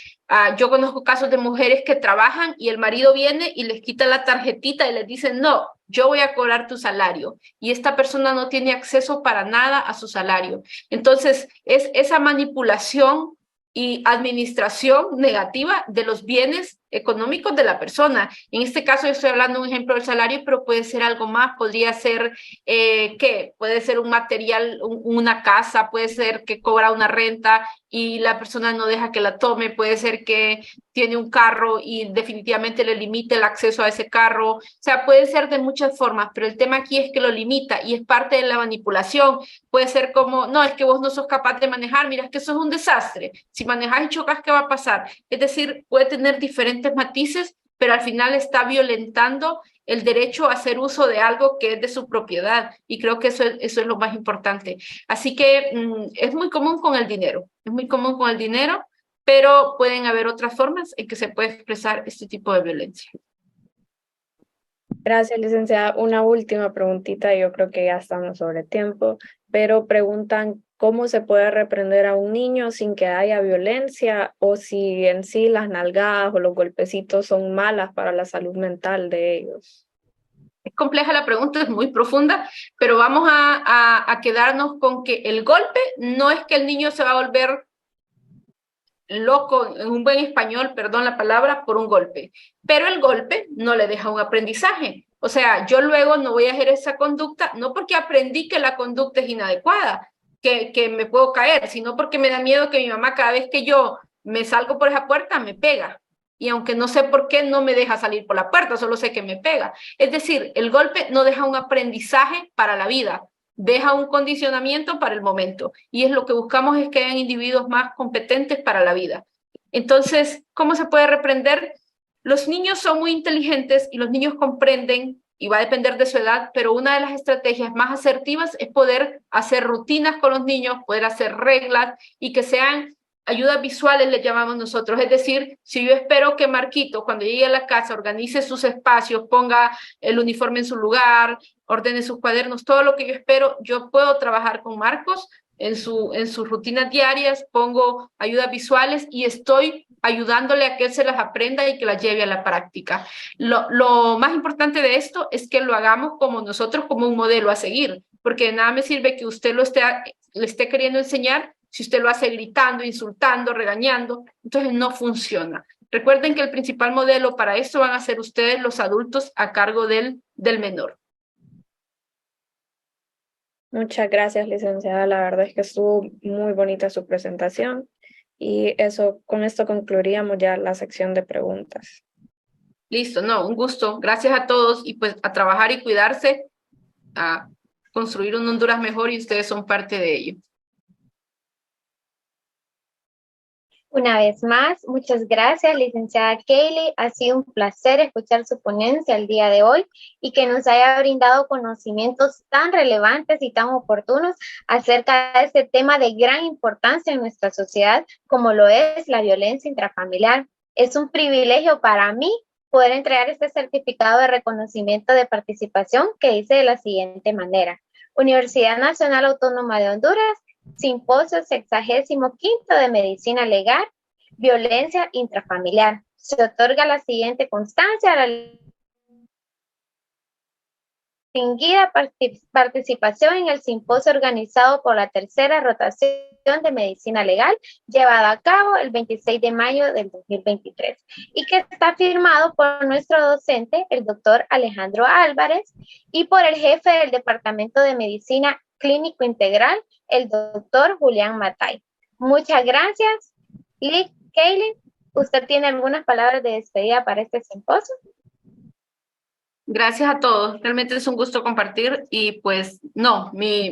Yo conozco casos de mujeres que trabajan y el marido viene y les quita la tarjetita y les dice, no, yo voy a cobrar tu salario. Y esta persona no tiene acceso para nada a su salario. Entonces, es esa manipulación y administración negativa de los bienes económicos de la persona. En este caso yo estoy hablando de un ejemplo del salario, pero puede ser algo más, podría ser, ¿qué? Puede ser un material, una casa, puede ser que cobra una renta y la persona no deja que la tome, puede ser que tiene un carro y definitivamente le limite el acceso a ese carro, o sea, puede ser de muchas formas, pero el tema aquí es que lo limita y es parte de la manipulación. Puede ser como, no, es que vos no sos capaz de manejar, mira, es que eso es un desastre, si manejas y chocas, ¿qué va a pasar? Es decir, puede tener diferentes matices, pero al final está violentando el derecho a hacer uso de algo que es de su propiedad, y creo que eso es lo más importante. Así que es muy común con el dinero, pero pueden haber otras formas en que se puede expresar este tipo de violencia. Gracias, licenciada. Una última preguntita, yo creo que ya estamos sobre tiempo, pero preguntan cómo se puede reprender a un niño sin que haya violencia o si en sí las nalgadas o los golpecitos son malas para la salud mental de ellos. Es compleja la pregunta, es muy profunda, pero vamos a quedarnos con que el golpe no es que el niño se va a volver loco, en un buen español, perdón la palabra, por un golpe. Pero el golpe no le deja un aprendizaje. O sea, yo luego no voy a hacer esa conducta, no porque aprendí que la conducta es inadecuada, que me puedo caer, sino porque me da miedo que mi mamá cada vez que yo me salgo por esa puerta me pega. Y aunque no sé por qué no me deja salir por la puerta, solo sé que me pega. Es decir, el golpe no deja un aprendizaje para la vida, deja un condicionamiento para el momento. Y es lo que buscamos, es que hayan individuos más competentes para la vida. Entonces, ¿cómo se puede reprender? Los niños son muy inteligentes y los niños comprenden, y va a depender de su edad, pero una de las estrategias más asertivas es poder hacer rutinas con los niños, poder hacer reglas y que sean ayudas visuales, le llamamos nosotros. Es decir, si yo espero que Marquito, cuando llegue a la casa, organice sus espacios, ponga el uniforme en su lugar, ordene sus cuadernos, todo lo que yo espero, yo puedo trabajar con Marcos en sus rutinas diarias, pongo ayudas visuales y estoy ayudándole a que él se las aprenda y que las lleve a la práctica. Lo más importante de esto es que lo hagamos como nosotros, como un modelo a seguir, porque de nada me sirve que usted le esté queriendo enseñar si usted lo hace gritando, insultando, regañando, entonces no funciona. Recuerden que el principal modelo para esto van a ser ustedes, los adultos, a cargo del menor. Muchas gracias, licenciada. La verdad es que estuvo muy bonita su presentación y con esto concluiríamos ya la sección de preguntas. Listo, no, un gusto. Gracias a todos y pues a trabajar y cuidarse, a construir un Honduras mejor y ustedes son parte de ello. Una vez más, muchas gracias, licenciada Kaylee. Ha sido un placer escuchar su ponencia el día de hoy y que nos haya brindado conocimientos tan relevantes y tan oportunos acerca de este tema de gran importancia en nuestra sociedad, como lo es la violencia intrafamiliar. Es un privilegio para mí poder entregar este certificado de reconocimiento de participación que dice de la siguiente manera: Universidad Nacional Autónoma de Honduras, Simposio 65º de Medicina Legal, Violencia Intrafamiliar. Se otorga la siguiente constancia a la distinguida participación en el simposio organizado por la tercera rotación de Medicina Legal, llevada a cabo el 26 de mayo del 2023, y que está firmado por nuestro docente, el doctor Alejandro Álvarez, y por el jefe del Departamento de Medicina Clínico Integral, el doctor Julián Matay. Muchas gracias. Kaylee, ¿usted tiene algunas palabras de despedida para este simposio? Gracias a todos. Realmente es un gusto compartir y pues no, me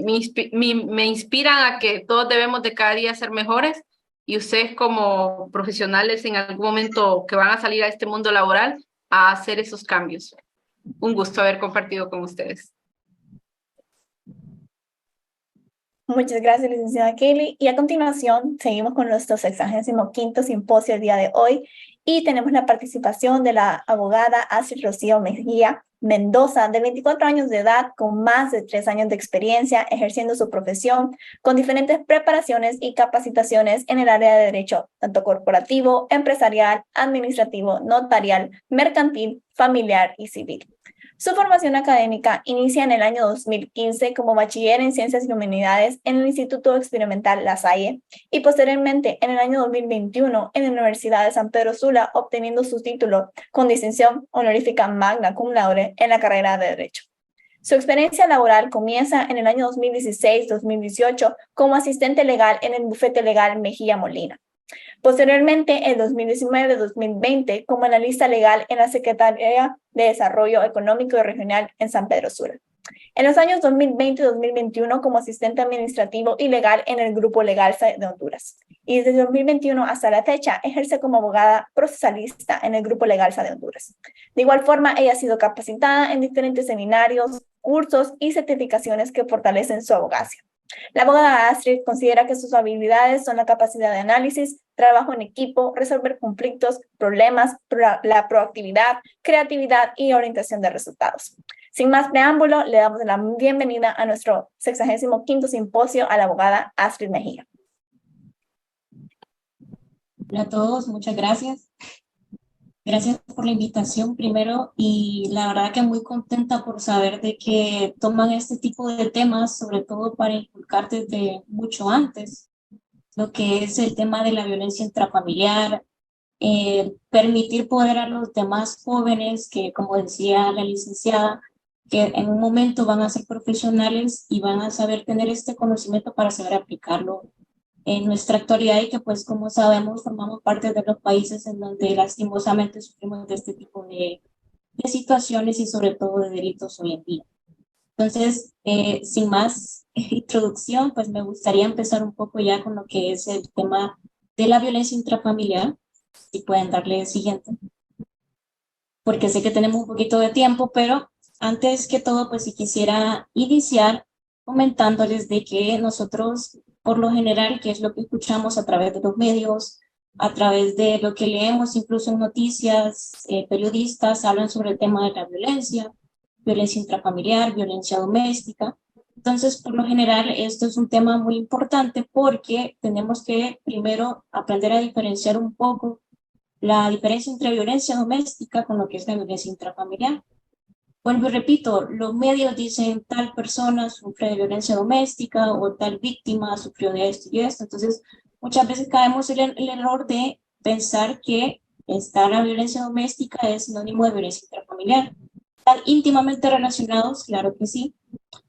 inspiran a que todos debemos de cada día ser mejores y ustedes como profesionales en algún momento que van a salir a este mundo laboral a hacer esos cambios. Un gusto haber compartido con ustedes. Muchas gracias, licenciada Kaylee. Y a continuación, seguimos con nuestro 65º simposio el día de hoy y tenemos la participación de la abogada Astrid Rocío Mejía, Mendoza, de 24 años de edad, con más de 3 años de experiencia ejerciendo su profesión, con diferentes preparaciones y capacitaciones en el área de derecho, tanto corporativo, empresarial, administrativo, notarial, mercantil, familiar y civil. Su formación académica inicia en el año 2015 como bachiller en Ciencias y Humanidades en el Instituto Experimental La Salle y posteriormente en el año 2021 en la Universidad de San Pedro Sula, obteniendo su título con distinción honorífica magna cum laude en la carrera de Derecho. Su experiencia laboral comienza en el año 2016-2018 como asistente legal en el bufete legal Mejía Molina. Posteriormente, en 2019-2020, como analista legal en la Secretaría de Desarrollo Económico y Regional en San Pedro Sula. En los años 2020-2021, como asistente administrativo y legal en el Grupo Legal de Honduras. Y desde 2021 hasta la fecha, ejerce como abogada procesalista en el Grupo Legal de Honduras. De igual forma, ella ha sido capacitada en diferentes seminarios, cursos y certificaciones que fortalecen su abogacía. La abogada Astrid considera que sus habilidades son la capacidad de análisis, trabajo en equipo, resolver conflictos, problemas, la proactividad, creatividad y orientación de resultados. Sin más preámbulo, le damos la bienvenida a nuestro 65º simposio a la abogada Astrid Mejía. Hola a todos, muchas gracias. Gracias por la invitación primero y la verdad que muy contenta por saber de que toman este tipo de temas, sobre todo para inculcar desde mucho antes lo que es el tema de la violencia intrafamiliar, permitir poder a los demás jóvenes que, como decía la licenciada, que en un momento van a ser profesionales y van a saber tener este conocimiento para saber aplicarlo en nuestra actualidad y que pues como sabemos formamos parte de los países en donde lastimosamente sufrimos de este tipo de situaciones y sobre todo de delitos hoy en día. Entonces, sin más introducción, pues me gustaría empezar un poco ya con lo que es el tema de la violencia intrafamiliar. Si pueden darle el siguiente. Porque sé que tenemos un poquito de tiempo, pero antes que todo, pues si quisiera iniciar comentándoles de que nosotros, por lo general, que es lo que escuchamos a través de los medios, a través de lo que leemos, incluso en noticias, periodistas hablan sobre el tema de la violencia intrafamiliar, violencia doméstica. Entonces, por lo general, esto es un tema muy importante porque tenemos que primero aprender a diferenciar un poco la diferencia entre violencia doméstica con lo que es la violencia intrafamiliar. Vuelvo y repito, los medios dicen tal persona sufre de violencia doméstica o tal víctima sufrió de esto y esto. Entonces, muchas veces caemos en el error de pensar que la violencia doméstica es sinónimo de violencia intrafamiliar. ¿Están íntimamente relacionados? Claro que sí.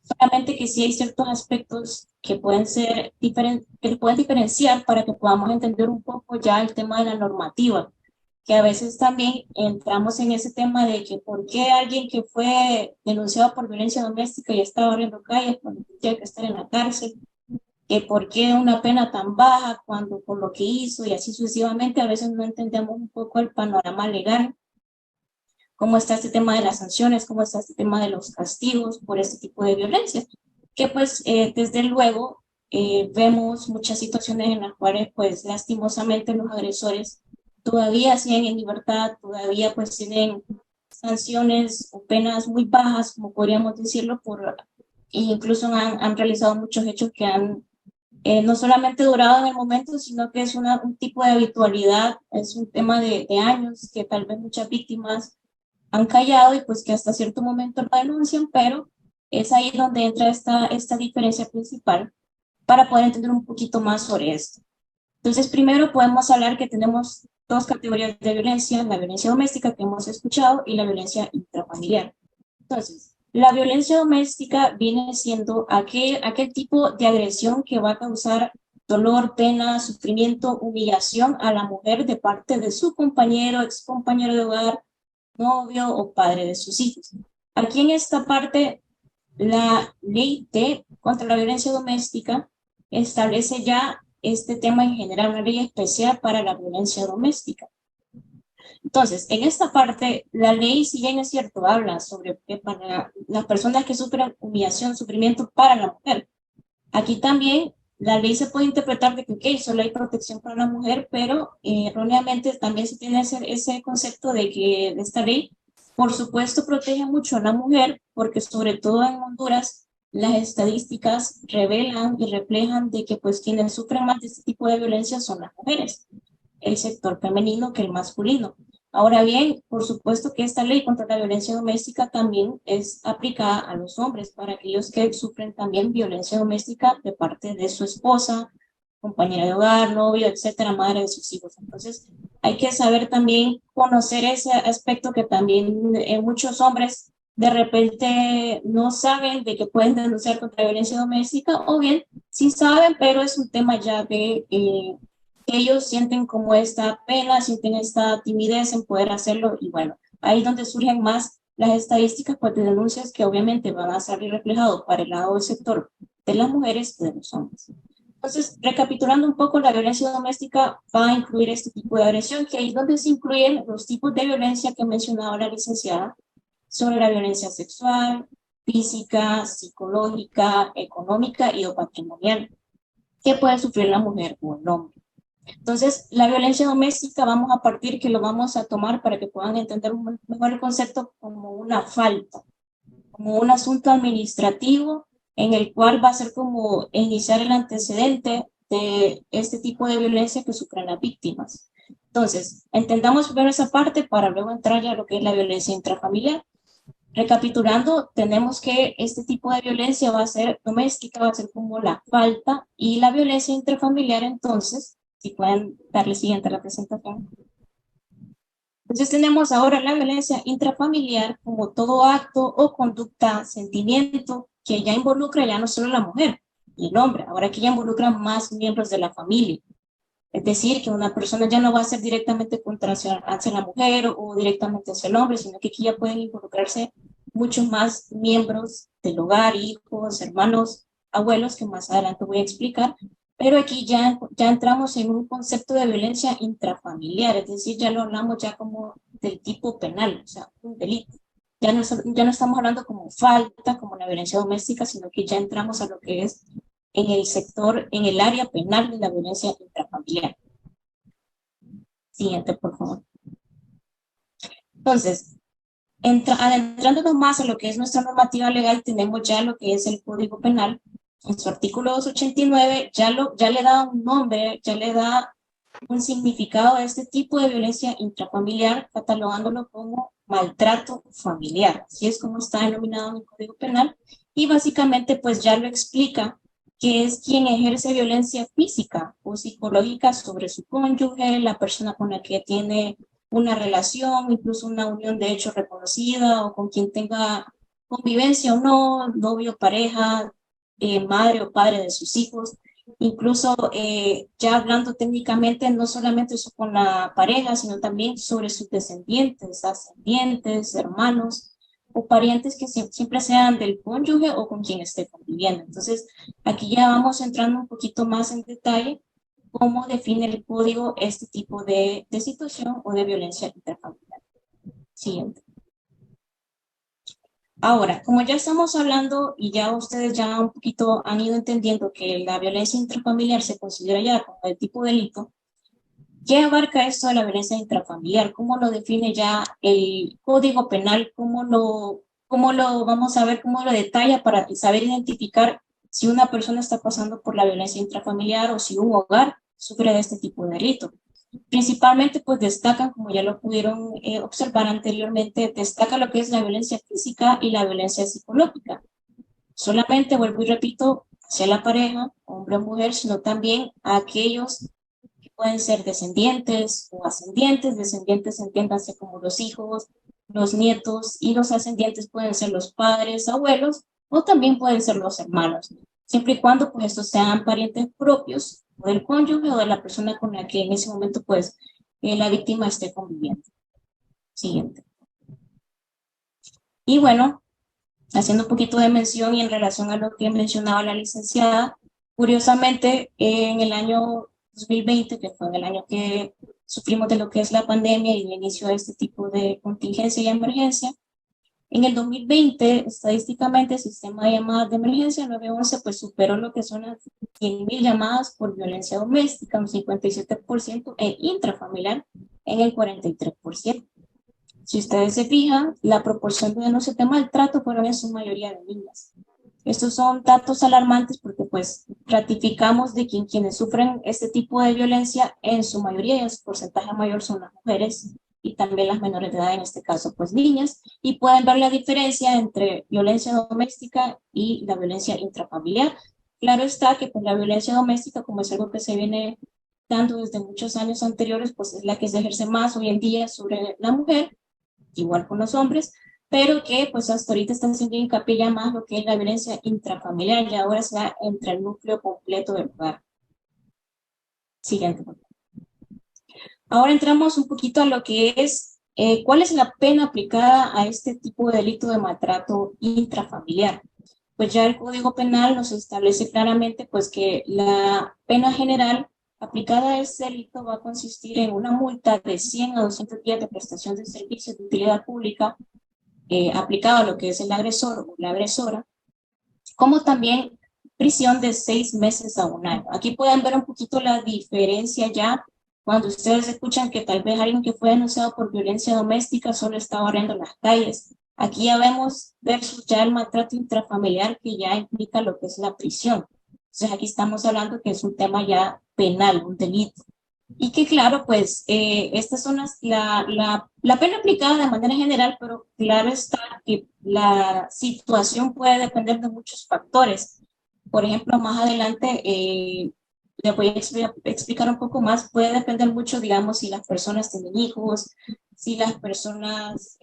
Solamente que sí hay ciertos aspectos que pueden ser que pueden diferenciar para que podamos entender un poco ya el tema de la normativa. Que a veces también entramos en ese tema de que por qué alguien que fue denunciado por violencia doméstica y está barriendo calles cuando tiene que estar en la cárcel, que por qué una pena tan baja cuando por lo que hizo y así sucesivamente, a veces no entendemos un poco el panorama legal, cómo está este tema de las sanciones, cómo está este tema de los castigos por este tipo de violencia, que pues desde luego vemos muchas situaciones en las cuales pues lastimosamente los agresores todavía siguen en libertad, todavía pues tienen sanciones o penas muy bajas, como podríamos decirlo, incluso han realizado muchos hechos que han no solamente durado en el momento, sino que es un tipo de habitualidad, es un tema de años que tal vez muchas víctimas han callado y pues que hasta cierto momento lo denuncian, pero es ahí donde entra esta diferencia principal para poder entender un poquito más sobre esto. Entonces, primero podemos hablar que tenemos dos categorías de violencia, la violencia doméstica que hemos escuchado y la violencia intrafamiliar. Entonces, la violencia doméstica viene siendo aquel tipo de agresión que va a causar dolor, pena, sufrimiento, humillación a la mujer de parte de su compañero, excompañero de hogar, novio o padre de sus hijos. Aquí en esta parte, la ley contra la violencia doméstica establece ya este tema en general, una ley especial para la violencia doméstica. Entonces, en esta parte, la ley, si bien es cierto, habla sobre que para las personas que sufren humillación, sufrimiento para la mujer. Aquí también la ley se puede interpretar de que, solo hay protección para la mujer, pero erróneamente también se tiene ese concepto de que esta ley Por supuesto, protege mucho a la mujer porque sobre todo en Honduras las estadísticas revelan y reflejan de que pues quienes sufren más de este tipo de violencia son las mujeres, el sector femenino que el masculino. Ahora bien, por supuesto que esta ley contra la violencia doméstica también es aplicada a los hombres, para aquellos que sufren también violencia doméstica de parte de su esposa, compañera de hogar, novio, etcétera, madre de sus hijos. Entonces, hay que saber también conocer ese aspecto que también muchos hombres de repente no saben de que pueden denunciar contra violencia doméstica, o bien sí saben, pero es un tema ya de que ellos sienten como esta pena, sienten esta timidez en poder hacerlo, y bueno, ahí es donde surgen más las estadísticas pues, de denuncias que obviamente van a salir reflejados para el lado del sector de las mujeres y de los hombres. Entonces, recapitulando un poco, la violencia doméstica va a incluir este tipo de agresión, que ahí es donde se incluyen los tipos de violencia que mencionaba la licenciada, sobre la violencia sexual, física, psicológica, económica y o patrimonial, que puede sufrir la mujer o el hombre. Entonces, la violencia doméstica vamos a partir, que lo vamos a tomar para que puedan entender mejor el concepto, como una falta, como un asunto administrativo en el cual va a ser como iniciar el antecedente de este tipo de violencia que sufren las víctimas. Entonces, entendamos primero esa parte para luego entrar ya a lo que es la violencia intrafamiliar. Recapitulando, tenemos que este tipo de violencia va a ser doméstica, va a ser como la falta, y la violencia intrafamiliar, entonces, si pueden darle siguiente a la presentación. Entonces tenemos ahora la violencia intrafamiliar como todo acto o conducta, sentimiento que ya involucra ya no solo a la mujer y el hombre, ahora que ya involucra más miembros de la familia. Es decir, que una persona ya no va a ser directamente hacia la mujer o directamente hacia el hombre, sino que aquí ya pueden involucrarse muchos más miembros del hogar, hijos, hermanos, abuelos, que más adelante voy a explicar. Pero aquí ya entramos en un concepto de violencia intrafamiliar, es decir, ya lo hablamos ya como del tipo penal, o sea, un delito. Ya no estamos hablando como falta, como la violencia doméstica, sino que ya entramos a lo que es en el sector, en el área penal de la violencia intrafamiliar. Siguiente, por favor. Entonces, adentrándonos más a lo que es nuestra normativa legal, tenemos ya lo que es el Código Penal. En su artículo 289 ya le da un nombre, ya le da un significado a este tipo de violencia intrafamiliar, catalogándolo como maltrato familiar. Así es como está denominado en el Código Penal, y básicamente pues ya lo explica, que es quien ejerce violencia física o psicológica sobre su cónyuge, la persona con la que tiene una relación, incluso una unión de hecho reconocida, o con quien tenga convivencia o no, novio, pareja, madre o padre de sus hijos. Incluso ya hablando técnicamente, no solamente eso con la pareja, sino también sobre sus descendientes, ascendientes, hermanos o parientes que siempre sean del cónyuge o con quien esté conviviendo. Entonces, aquí ya vamos entrando un poquito más en detalle cómo define el código este tipo de situación o de violencia intrafamiliar. Siguiente. Ahora, como ya estamos hablando y ya ustedes ya un poquito han ido entendiendo que la violencia intrafamiliar se considera ya como el tipo de delito, ¿qué abarca esto de la violencia intrafamiliar? ¿Cómo lo define ya el Código Penal? ¿Cómo lo vamos a ver, cómo lo detalla para saber identificar si una persona está pasando por la violencia intrafamiliar o si un hogar sufre de este tipo de delito? Principalmente pues destacan, como ya lo pudieron observar anteriormente, destaca lo que es la violencia física y la violencia psicológica. Solamente, vuelvo y repito, hacia la pareja, hombre o mujer, sino también a aquellos que pueden ser descendientes o ascendientes. Descendientes, entiéndanse como los hijos, los nietos, y los ascendientes pueden ser los padres, abuelos, o también pueden ser los hermanos, siempre y cuando pues estos sean parientes propios o del cónyuge o de la persona con la que en ese momento pues la víctima esté conviviendo. Siguiente. Y bueno, haciendo un poquito de mención y en relación a lo que mencionaba la licenciada, curiosamente en el año 2020, que fue el año que sufrimos de lo que es la pandemia y el inicio de este tipo de contingencia y emergencia, en el 2020, estadísticamente, el sistema de llamadas de emergencia 911 pues superó lo que son las 100,000 llamadas por violencia doméstica, un 57%, e intrafamiliar en el 43%. Si ustedes se fijan, la proporción de denuncias de maltrato fueron en su mayoría de niñas. Estos son datos alarmantes porque pues ratificamos de que quienes sufren este tipo de violencia en su mayoría y en su porcentaje mayor son las mujeres y también las menores de edad, en este caso pues niñas, y pueden ver la diferencia entre violencia doméstica y la violencia intrafamiliar. Claro está que pues la violencia doméstica, como es algo que se viene dando desde muchos años anteriores, pues es la que se ejerce más hoy en día sobre la mujer, igual con los hombres, pero que pues hasta ahorita están haciendo hincapié ya más lo que es la violencia intrafamiliar y ahora se da entre el núcleo completo del hogar. Siguiente. Ahora entramos un poquito a lo que es cuál es la pena aplicada a este tipo de delito de maltrato intrafamiliar. Pues ya el Código Penal nos establece claramente pues que la pena general aplicada a este delito va a consistir en una multa de 100 a 200 días de prestación de servicios de utilidad pública aplicado a lo que es el agresor o la agresora, como también prisión de 6 meses a 1 año. Aquí pueden ver un poquito la diferencia ya cuando ustedes escuchan que tal vez alguien que fue denunciado por violencia doméstica solo está barriendo las calles. Aquí ya vemos versus ya el maltrato intrafamiliar que ya implica lo que es la prisión. Entonces aquí estamos hablando que es un tema ya penal, un delito. Y que claro, pues estas son la pena aplicada de manera general, pero claro está que la situación puede depender de muchos factores. Por ejemplo, más adelante les voy a explicar un poco más, puede depender mucho, digamos, si las personas tienen hijos, si las personas,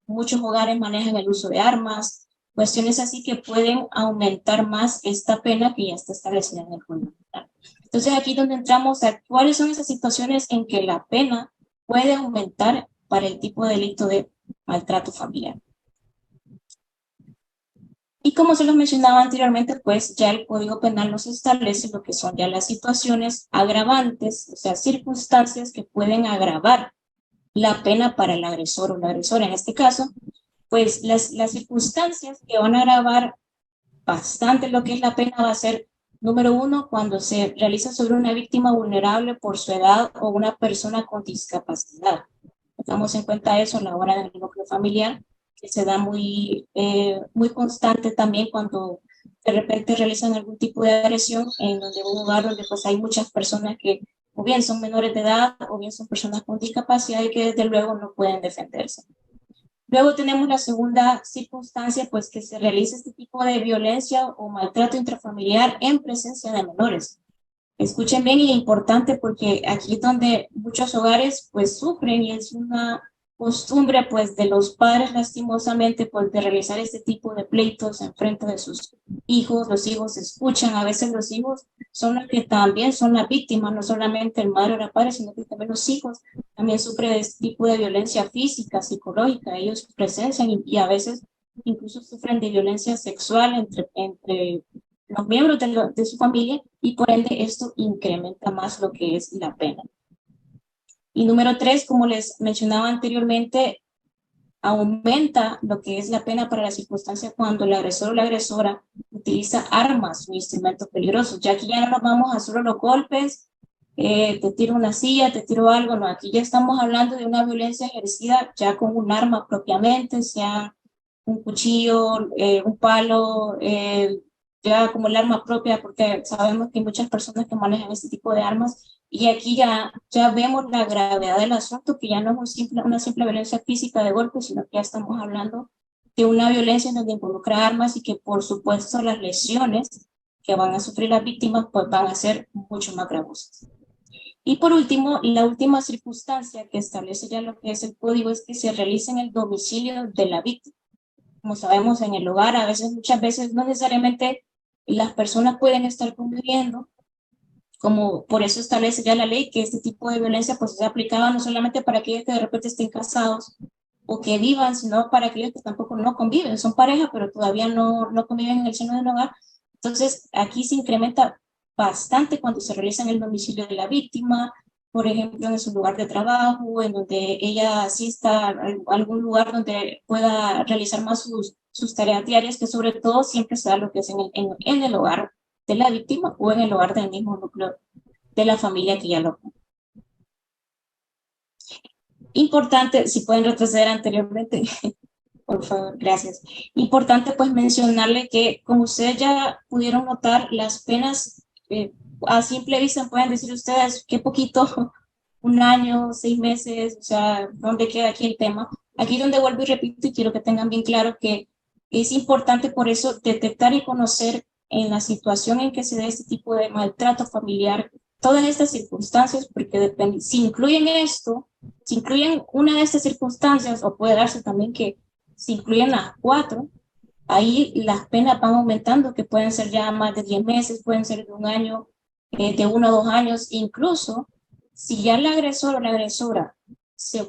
muchos hogares manejan el uso de armas, cuestiones así que pueden aumentar más esta pena que ya está establecida en el Código Penal. Entonces aquí donde entramos a cuáles son esas situaciones en que la pena puede aumentar para el tipo de delito de maltrato familiar. Y como se los mencionaba anteriormente, pues ya el Código Penal nos establece lo que son ya las situaciones agravantes, o sea, circunstancias que pueden agravar la pena para el agresor o la agresora. En este caso, pues las circunstancias que van a agravar bastante lo que es la pena va a ser, número 1, cuando se realiza sobre una víctima vulnerable por su edad o una persona con discapacidad. Tengamos en cuenta eso a la hora del núcleo familiar, que se da muy constante también cuando de repente realizan algún tipo de agresión en donde un lugar donde pues hay muchas personas que o bien son menores de edad o bien son personas con discapacidad y que desde luego no pueden defenderse. Luego tenemos la segunda circunstancia, pues que se realice este tipo de violencia o maltrato intrafamiliar en presencia de menores. Escuchen bien y es importante porque aquí es donde muchos hogares pues sufren y es una costumbre pues de los padres lastimosamente pues de realizar este tipo de pleitos en frente de sus hijos. Los hijos escuchan, a veces los hijos son los que también son las víctimas, no solamente el madre o la padre, sino que también los hijos también sufren de este tipo de violencia física, psicológica. Ellos presencian y a veces incluso sufren de violencia sexual entre los miembros de su familia y por ende esto incrementa más lo que es la pena. Y número 3, como les mencionaba anteriormente, aumenta lo que es la pena para la circunstancia cuando el agresor o la agresora utiliza armas o instrumentos peligrosos. Ya aquí ya no nos vamos a solo los golpes, te tiro una silla, te tiro algo, no, aquí ya estamos hablando de una violencia ejercida ya con un arma propiamente, sea un cuchillo, un palo, ya como el arma propia, porque sabemos que hay muchas personas que manejan este tipo de armas. Y aquí ya vemos la gravedad del asunto, que ya no es una simple violencia física de golpe, sino que ya estamos hablando de una violencia en donde involucra armas y que por supuesto las lesiones que van a sufrir las víctimas pues van a ser mucho más gravosas. Y por último, la última circunstancia que establece ya lo que es el código es que se realice en el domicilio de la víctima. Como sabemos, en el hogar a veces, muchas veces no necesariamente las personas pueden estar conviviendo, como por eso establece ya la ley que este tipo de violencia pues se aplicaba no solamente para aquellos que de repente estén casados o que vivan, sino para aquellos que tampoco no conviven, son pareja pero todavía no conviven en el seno del hogar. Entonces aquí se incrementa bastante cuando se realiza en el domicilio de la víctima, por ejemplo en su lugar de trabajo, en donde ella asista a algún lugar donde pueda realizar más sus tareas diarias, que sobre todo siempre se da lo que es en el hogar de la víctima o en el hogar del mismo núcleo de la familia que ya lo. Importante, si pueden retroceder anteriormente, por favor, gracias. Importante pues mencionarle que como ustedes ya pudieron notar, las penas a simple vista pueden decir ustedes qué poquito, un año, 6 meses, o sea, ¿dónde queda aquí el tema? Aquí donde vuelvo y repito y quiero que tengan bien claro que es importante por eso detectar y conocer en la situación en que se dé este tipo de maltrato familiar, todas estas circunstancias, porque depende, si incluyen esto, si incluyen una de estas circunstancias, o puede darse también que si incluyen las 4, ahí las penas van aumentando, que pueden ser ya más de 10 meses, pueden ser de un año, de 1 o 2 años, incluso si ya el agresor o la agresora se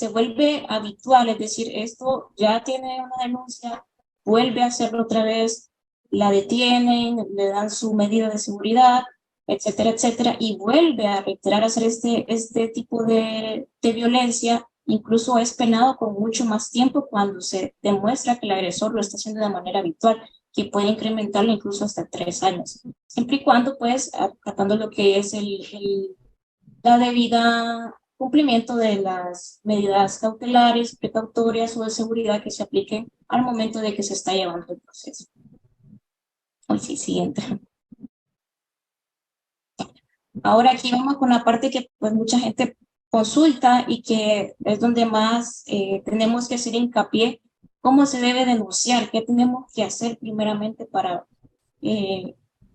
vuelve habitual, es decir, esto ya tiene una denuncia, vuelve a hacerlo otra vez, la detienen, le dan su medida de seguridad, etcétera, etcétera, y vuelve a reiterar hacer este tipo de violencia, incluso es penado con mucho más tiempo cuando se demuestra que el agresor lo está haciendo de manera habitual, que puede incrementarlo incluso hasta 3 años, siempre y cuando, pues, acatando lo que es la debida cumplimiento de las medidas cautelares, precautorias o de seguridad que se apliquen al momento de que se está llevando el proceso. Sí, siguiente. Ahora aquí vamos con la parte que pues mucha gente consulta y que es donde más tenemos que hacer hincapié, cómo se debe denunciar, qué tenemos que hacer primeramente para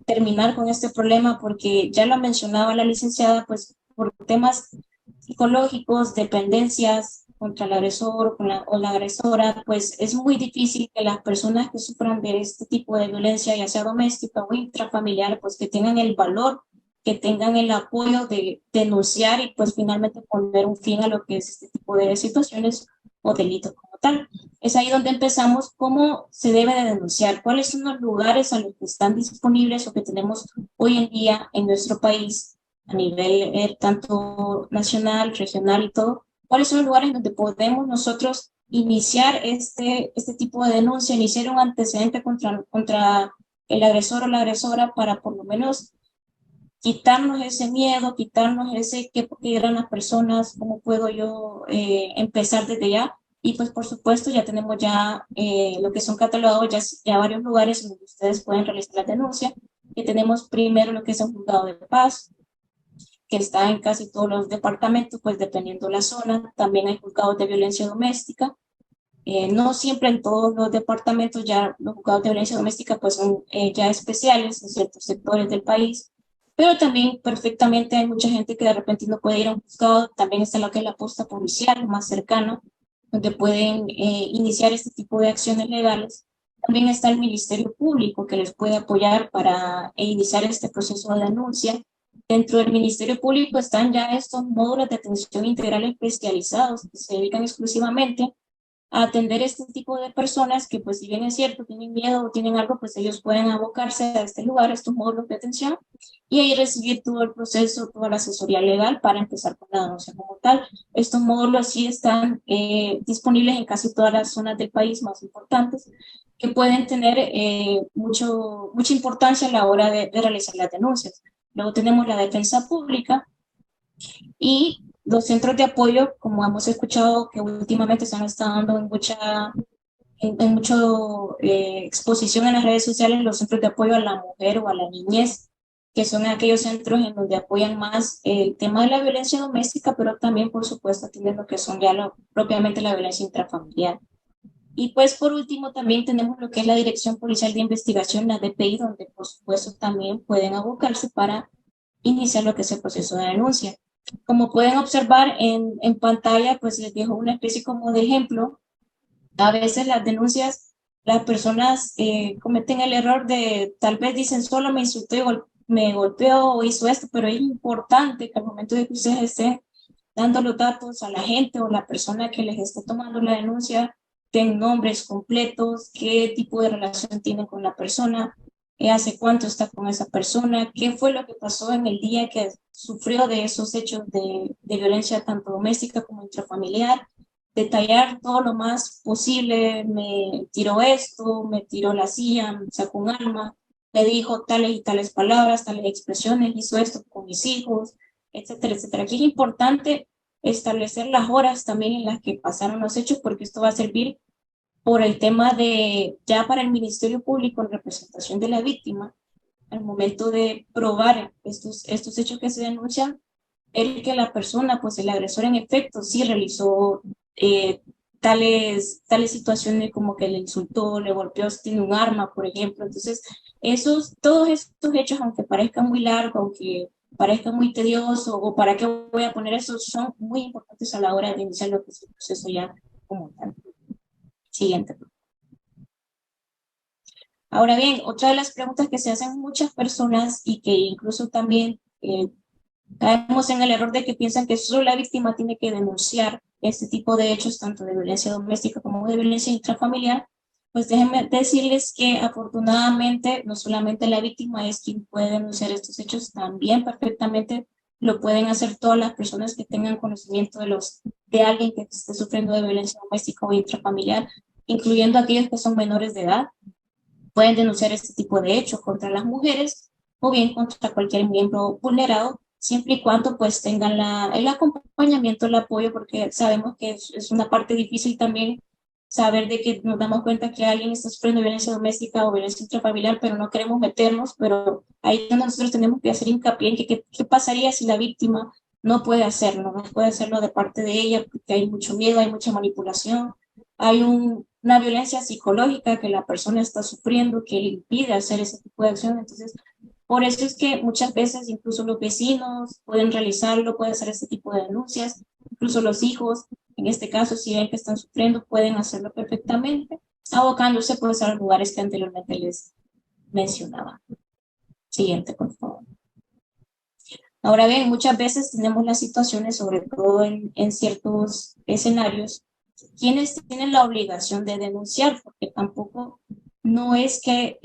terminar con este problema, porque ya lo mencionaba la licenciada, pues por temas psicológicos, dependencias contra el agresor o la agresora, pues es muy difícil que las personas que sufran de este tipo de violencia, ya sea doméstica o intrafamiliar, pues que tengan el valor, que tengan el apoyo de denunciar y pues finalmente poner un fin a lo que es este tipo de situaciones o delitos como tal. Es ahí donde empezamos cómo se debe de denunciar, cuáles son los lugares a los que están disponibles o que tenemos hoy en día en nuestro país a nivel tanto nacional, regional y todo, cuáles son los lugares donde podemos nosotros iniciar este tipo de denuncia, iniciar un antecedente contra el agresor o la agresora para por lo menos quitarnos ese miedo, quitarnos ese qué eran las personas, cómo puedo yo empezar desde ya. Y pues por supuesto ya tenemos ya lo que son catalogados ya varios lugares donde ustedes pueden realizar la denuncia, que tenemos primero lo que es un juzgado de paz, que está en casi todos los departamentos, pues dependiendo la zona. También hay juzgados de violencia doméstica. No siempre en todos los departamentos ya los juzgados de violencia doméstica pues son ya especiales en ciertos sectores del país, pero también perfectamente hay mucha gente que de repente no puede ir a un juzgado. También está lo que es la posta policial más cercana, donde pueden iniciar este tipo de acciones legales. También está el Ministerio Público que les puede apoyar para iniciar este proceso de denuncia. Dentro del Ministerio Público están ya estos módulos de atención integral especializados que se dedican exclusivamente a atender este tipo de personas que, pues, si bien es cierto, tienen miedo o tienen algo, pues ellos pueden abocarse a este lugar, a estos módulos de atención, y ahí recibir todo el proceso, toda la asesoría legal para empezar con la denuncia como tal. Estos módulos sí están disponibles en casi todas las zonas del país más importantes, que pueden tener mucha importancia a la hora de realizar las denuncias. Luego tenemos la defensa pública y los centros de apoyo, como hemos escuchado que últimamente se han estado dando en mucha exposición en las redes sociales, los centros de apoyo a la mujer o a la niñez, que son aquellos centros en donde apoyan más el tema de la violencia doméstica, pero también, por supuesto, atienden lo que son ya propiamente la violencia intrafamiliar. Y pues por último también tenemos lo que es la Dirección Policial de Investigación, la DPI, donde por supuesto también pueden abocarse para iniciar lo que es el proceso de denuncia. Como pueden observar en pantalla, pues les dejo una especie como de ejemplo. A veces las denuncias, las personas cometen el error de, tal vez dicen, solo me insultó y me golpeó o hizo esto, pero es importante que al momento de que ustedes estén dando los datos a la gente o la persona que les esté tomando la denuncia, den nombres completos, qué tipo de relación tienen con la persona, hace cuánto está con esa persona, qué fue lo que pasó en el día que sufrió de esos hechos de violencia tanto doméstica como intrafamiliar, detallar todo lo más posible, me tiró esto, me tiró la silla, me sacó un arma, le dijo tales y tales palabras, tales expresiones, hizo esto con mis hijos, etcétera, etcétera. Aquí es importante establecer las horas también en las que pasaron los hechos, porque esto va a servir por el tema de, ya para el Ministerio Público en representación de la víctima, al momento de probar estos hechos que se denuncian, el que la persona, pues el agresor en efecto, sí realizó tales situaciones como que le insultó, le golpeó, tiene un arma, por ejemplo. Entonces, todos estos hechos, aunque parezcan muy largos, aunque parezca muy tedioso, o para qué voy a poner eso, son muy importantes a la hora de iniciar lo que es el proceso ya como tal. Siguiente. Ahora bien, otra de las preguntas que se hacen muchas personas y que incluso también caemos en el error de que piensan que solo la víctima tiene que denunciar este tipo de hechos, tanto de violencia doméstica como de violencia intrafamiliar, pues déjenme decirles que afortunadamente no solamente la víctima es quien puede denunciar estos hechos, también perfectamente lo pueden hacer todas las personas que tengan conocimiento de alguien que esté sufriendo de violencia doméstica o intrafamiliar, incluyendo aquellos que son menores de edad. Pueden denunciar este tipo de hechos contra las mujeres o bien contra cualquier miembro vulnerado, siempre y cuando pues tengan el acompañamiento, el apoyo, porque sabemos que es una parte difícil también saber de que nos damos cuenta que alguien está sufriendo violencia doméstica o violencia intrafamiliar, pero no queremos meternos, pero ahí nosotros tenemos que hacer hincapié en que qué pasaría si la víctima no puede hacerlo, no puede hacerlo de parte de ella, porque hay mucho miedo, hay mucha manipulación, hay una violencia psicológica que la persona está sufriendo que le impide hacer ese tipo de acción. Entonces, por eso es que muchas veces incluso los vecinos pueden realizarlo, pueden hacer este tipo de denuncias, incluso los hijos, en este caso, si ven que están sufriendo, pueden hacerlo perfectamente, abocándose pues a los lugares que anteriormente les mencionaba. Siguiente, por favor. Ahora bien, muchas veces tenemos las situaciones, sobre todo en ciertos escenarios, quienes tienen la obligación de denunciar, porque tampoco no es que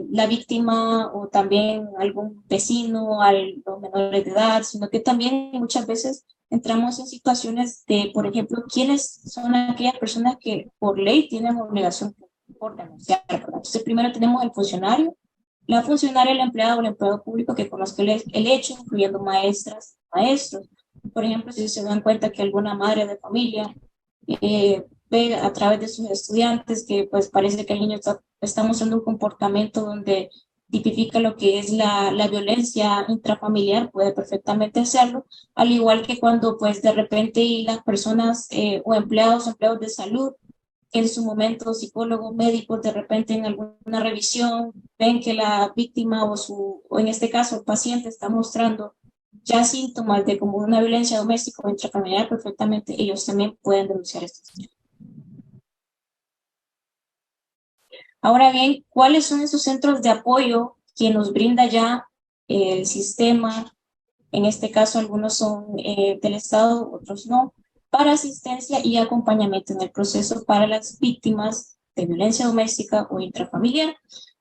la víctima o también algún vecino, los menores de edad, sino que también muchas veces entramos en situaciones de, por ejemplo, quiénes son aquellas personas que por ley tienen obligación por denunciar, ¿verdad? Entonces primero tenemos el funcionario, la funcionaria, el empleado o el empleado público que conozca el hecho, incluyendo maestras, maestros. Por ejemplo, si se dan cuenta que alguna madre de familia ve a través de sus estudiantes que pues parece que el niño está mostrando un comportamiento donde tipifica lo que es la violencia intrafamiliar, puede perfectamente hacerlo, al igual que cuando pues de repente las personas o empleados de salud, en su momento psicólogos, médicos, de repente en alguna revisión ven que la víctima o en este caso el paciente está mostrando ya síntomas de como una violencia doméstica o intrafamiliar, perfectamente ellos también pueden denunciar estos hechos. Ahora bien, ¿cuáles son esos centros de apoyo que nos brinda ya el sistema? En este caso, algunos son del Estado, otros no, para asistencia y acompañamiento en el proceso para las víctimas de violencia doméstica o intrafamiliar.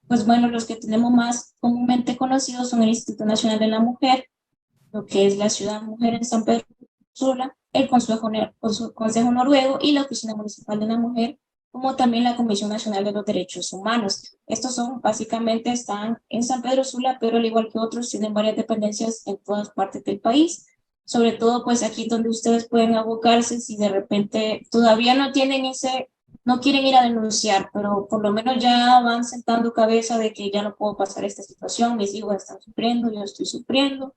Pues bueno, los que tenemos más comúnmente conocidos son el Instituto Nacional de la Mujer, lo que es la Ciudad Mujer en San Pedro Sula, el Consejo Noruego y la Oficina Municipal de la Mujer, como también la Comisión Nacional de los Derechos Humanos. Estos son, básicamente, están en San Pedro Sula, pero al igual que otros, tienen varias dependencias en todas partes del país. Sobre todo, pues aquí donde ustedes pueden abocarse si de repente todavía no tienen no quieren ir a denunciar, pero por lo menos ya van sentando cabeza de que ya no puedo pasar esta situación, mis hijos están sufriendo, yo estoy sufriendo.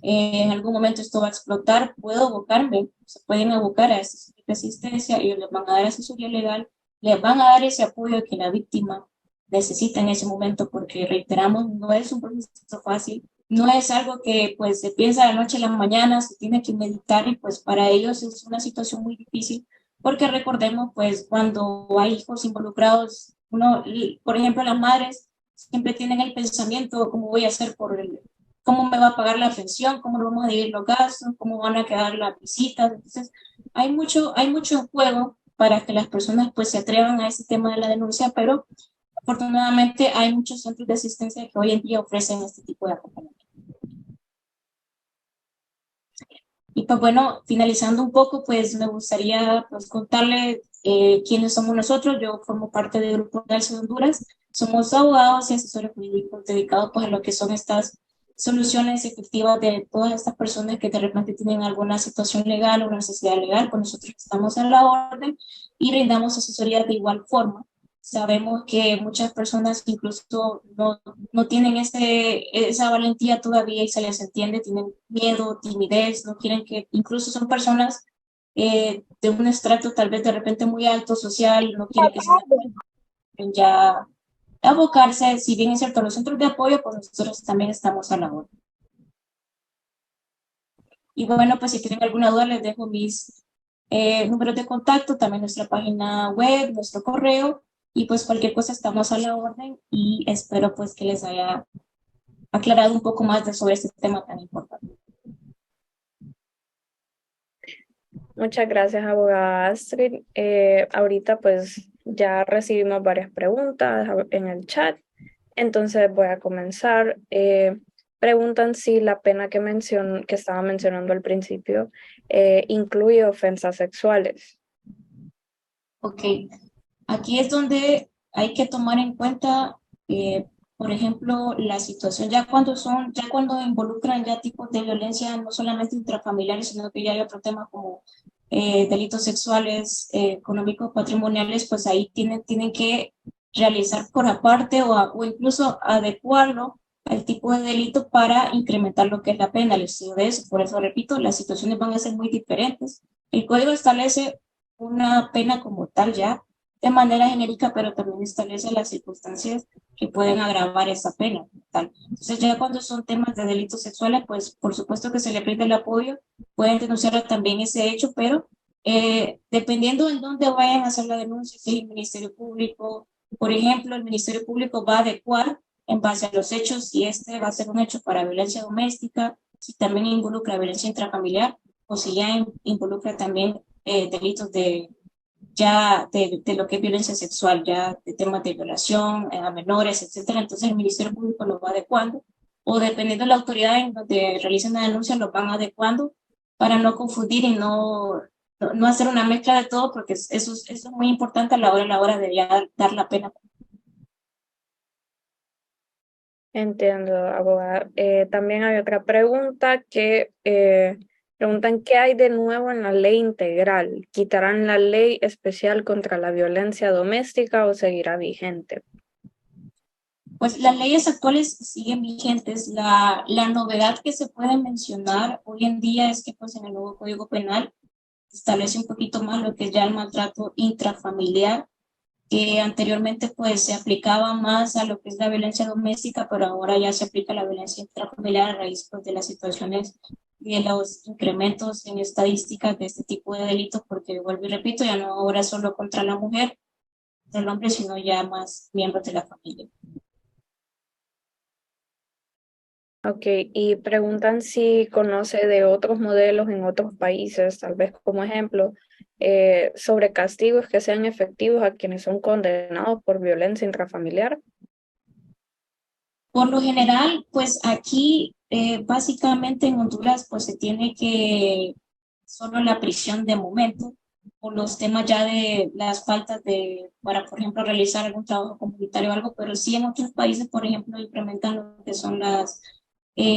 En algún momento esto va a explotar, puedo abocarme, se pueden abocar a esta asistencia, ellos les van a dar asesoría legal, les van a dar ese apoyo que la víctima necesita en ese momento, porque reiteramos, no es un proceso fácil, no es algo que pues se piensa de la noche a la mañana, se tiene que meditar y pues para ellos es una situación muy difícil, porque recordemos pues cuando hay hijos involucrados, por ejemplo las madres siempre tienen el pensamiento, ¿cómo voy a hacer cómo me va a pagar la pensión, cómo lo vamos a dividir los gastos, cómo van a quedar las visitas? Entonces, hay mucho en juego para que las personas pues se atrevan a ese tema de la denuncia, pero afortunadamente hay muchos centros de asistencia que hoy en día ofrecen este tipo de acompañamiento. Y pues bueno, finalizando un poco, pues me gustaría pues contarle quiénes somos nosotros. Yo formo parte del Grupo de Honduras. Somos abogados y asesores jurídicos dedicados pues a lo que son estas soluciones efectivas de todas estas personas que de repente tienen alguna situación legal o necesidad legal, pues nosotros estamos a la orden y brindamos asesoría de igual forma. Sabemos que muchas personas incluso no tienen esa valentía todavía y se les entiende, tienen miedo, timidez, no quieren que, incluso son personas de un estrato tal vez de repente muy alto social, no quieren que se ya abocarse, si bien es cierto, los centros de apoyo, pues nosotros también estamos a la orden. Y bueno, pues si tienen alguna duda, les dejo mis números de contacto, también nuestra página web, nuestro correo, y pues cualquier cosa estamos a la orden y espero pues que les haya aclarado un poco más sobre este tema tan importante. Muchas gracias, abogada Astrid. Ahorita pues ya recibimos varias preguntas en el chat, entonces voy a comenzar. Preguntan si la pena que estaba mencionando al principio incluye ofensas sexuales. Ok, aquí es donde hay que tomar en cuenta, por ejemplo, la situación ya cuando involucran ya tipos de violencia no solamente intrafamiliares, sino que ya hay otro tema como delitos sexuales, económicos, patrimoniales, pues ahí tienen que realizar por aparte o incluso adecuarlo al tipo de delito para incrementar lo que es la pena, el estudio de eso. Por eso, repito, las situaciones van a ser muy diferentes. El código establece una pena como tal ya de manera genérica, pero también establece las circunstancias que pueden agravar esa pena tal. Entonces ya cuando son temas de delitos sexuales, pues por supuesto que se le brinda el apoyo, pueden denunciar también ese hecho, pero dependiendo en dónde vayan a hacer la denuncia, si es el Ministerio Público, por ejemplo, el Ministerio Público va a adecuar en base a los hechos, si este va a ser un hecho para violencia doméstica, si también involucra violencia intrafamiliar, o si ya involucra también delitos de lo que es violencia sexual, ya de temas de violación a menores, etcétera. Entonces el Ministerio Público lo va adecuando, o dependiendo de la autoridad en donde realicen la denuncia, lo van adecuando para no confundir y no hacer una mezcla de todo, porque eso es muy importante a la hora de ya dar la pena. Entiendo, abogada. También hay otra pregunta que preguntan qué hay de nuevo en la ley integral. ¿Quitarán la ley especial contra la violencia doméstica o seguirá vigente? Pues las leyes actuales siguen vigentes. La novedad que se puede mencionar hoy en día es que pues en el nuevo Código Penal establece un poquito más lo que es ya el maltrato intrafamiliar, que anteriormente pues se aplicaba más a lo que es la violencia doméstica, pero ahora ya se aplica la violencia intrafamiliar a raíz pues, de las situaciones y de los incrementos en estadísticas de este tipo de delitos, porque vuelvo y repito, ya no ahora solo contra la mujer, contra el hombre, sino ya más miembros de la familia. Ok, y preguntan si conoce de otros modelos en otros países, tal vez como ejemplo, sobre castigos que sean efectivos a quienes son condenados por violencia intrafamiliar. Por lo general, pues aquí básicamente en Honduras pues se tiene que solo la prisión de momento por los temas ya de las faltas para por ejemplo realizar algún trabajo comunitario o algo, pero sí en otros países por ejemplo implementan lo que son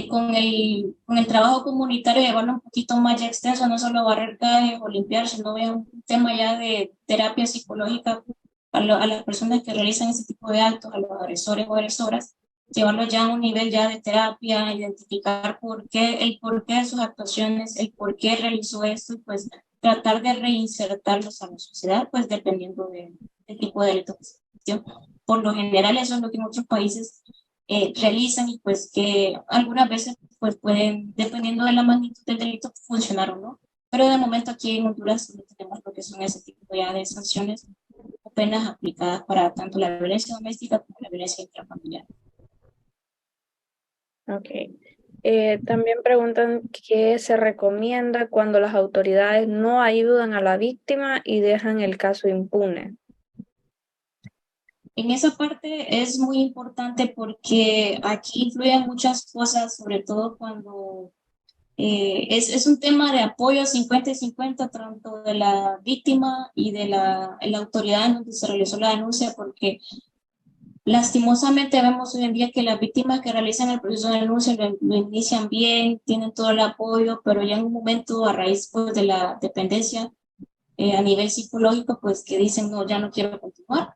con el trabajo comunitario llevarlo un poquito más ya extenso, no solo barrer calles o limpiar, sino un tema ya de terapia psicológica a las personas que realizan ese tipo de actos, a los agresores o agresoras, llevarlo ya a un nivel ya de terapia, identificar el porqué de sus actuaciones, el por qué realizó esto y pues tratar de reinsertarlos a la sociedad, pues dependiendo del tipo de delito que se cometió. Por lo general eso es lo que en otros países realizan y pues que algunas veces pues pueden, dependiendo de la magnitud del delito, funcionar o no. Pero de momento aquí en Honduras no tenemos lo que son ese tipo ya de sanciones o penas aplicadas para tanto la violencia doméstica como la violencia intrafamiliar. Ok. También preguntan qué se recomienda cuando las autoridades no ayudan a la víctima y dejan el caso impune. En esa parte es muy importante porque aquí influyen muchas cosas, sobre todo cuando es un tema de apoyo 50 y 50, tanto de la víctima y de la autoridad en donde se realizó la denuncia, porque Lastimosamente vemos hoy en día que las víctimas que realizan el proceso de denuncia lo inician bien, tienen todo el apoyo, pero ya en un momento a raíz pues, de la dependencia a nivel psicológico, pues que dicen no, ya no quiero continuar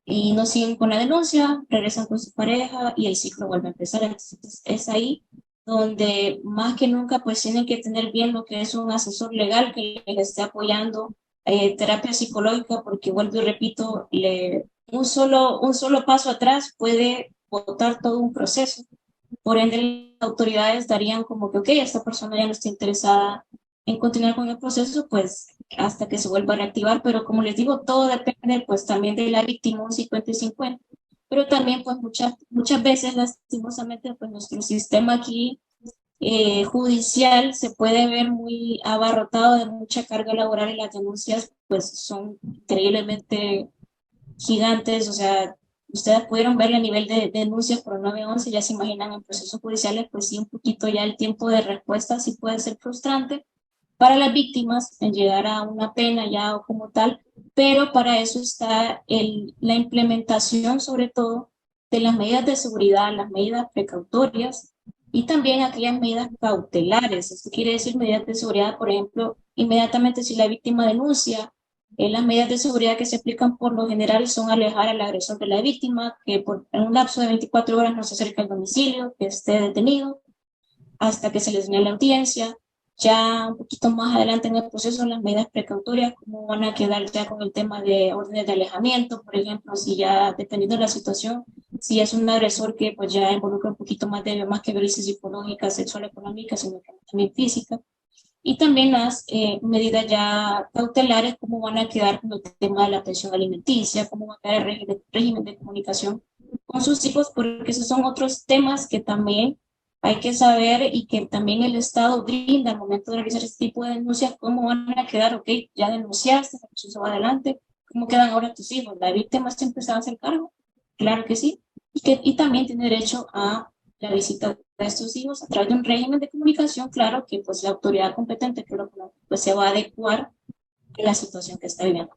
y no siguen con la denuncia, regresan con su pareja y el ciclo vuelve a empezar. Entonces es ahí donde más que nunca pues tienen que tener bien lo que es un asesor legal que les esté apoyando, terapia psicológica, porque vuelvo y repito, un solo paso atrás puede botar todo un proceso. Por ende, las autoridades darían como que, ok, esta persona ya no está interesada en continuar con el proceso, pues hasta que se vuelva a reactivar, pero como les digo, todo depende pues también de la víctima, un 50 y 50, pero también pues muchas veces lastimosamente pues nuestro sistema aquí judicial se puede ver muy abarrotado de mucha carga laboral y las denuncias pues son increíblemente gigantes, o sea, ustedes pudieron ver el nivel de denuncias por el 911, ya se imaginan en procesos judiciales, pues sí, un poquito ya el tiempo de respuesta sí puede ser frustrante para las víctimas en llegar a una pena ya o como tal, pero para eso está la implementación sobre todo de las medidas de seguridad, las medidas precautorias y también aquellas medidas cautelares. Esto quiere decir medidas de seguridad, por ejemplo, inmediatamente si la víctima denuncia, las medidas de seguridad que se aplican por lo general son alejar al agresor de la víctima, que en un lapso de 24 horas no se acerque al domicilio, que esté detenido, hasta que se les dé la audiencia. Ya un poquito más adelante en el proceso, las medidas precautorias, cómo van a quedar ya con el tema de órdenes de alejamiento, por ejemplo, si ya, dependiendo de la situación, si es un agresor que pues ya involucra un poquito más más que violencia psicológica, sexual, económica, sino que también física. Y también las medidas ya cautelares, cómo van a quedar con el tema de la pensión alimenticia, cómo va a quedar el régimen de comunicación con sus hijos, porque esos son otros temas que también hay que saber y que también el Estado brinda al momento de realizar este tipo de denuncias, cómo van a quedar, ok, ya denunciaste, el proceso va adelante, cómo quedan ahora tus hijos, la víctima siempre se va a hacer cargo, claro que sí, y también tiene derecho a la visita de estos hijos a través de un régimen de comunicación, claro, que pues la autoridad competente que pues, se va a adecuar a la situación que está viviendo.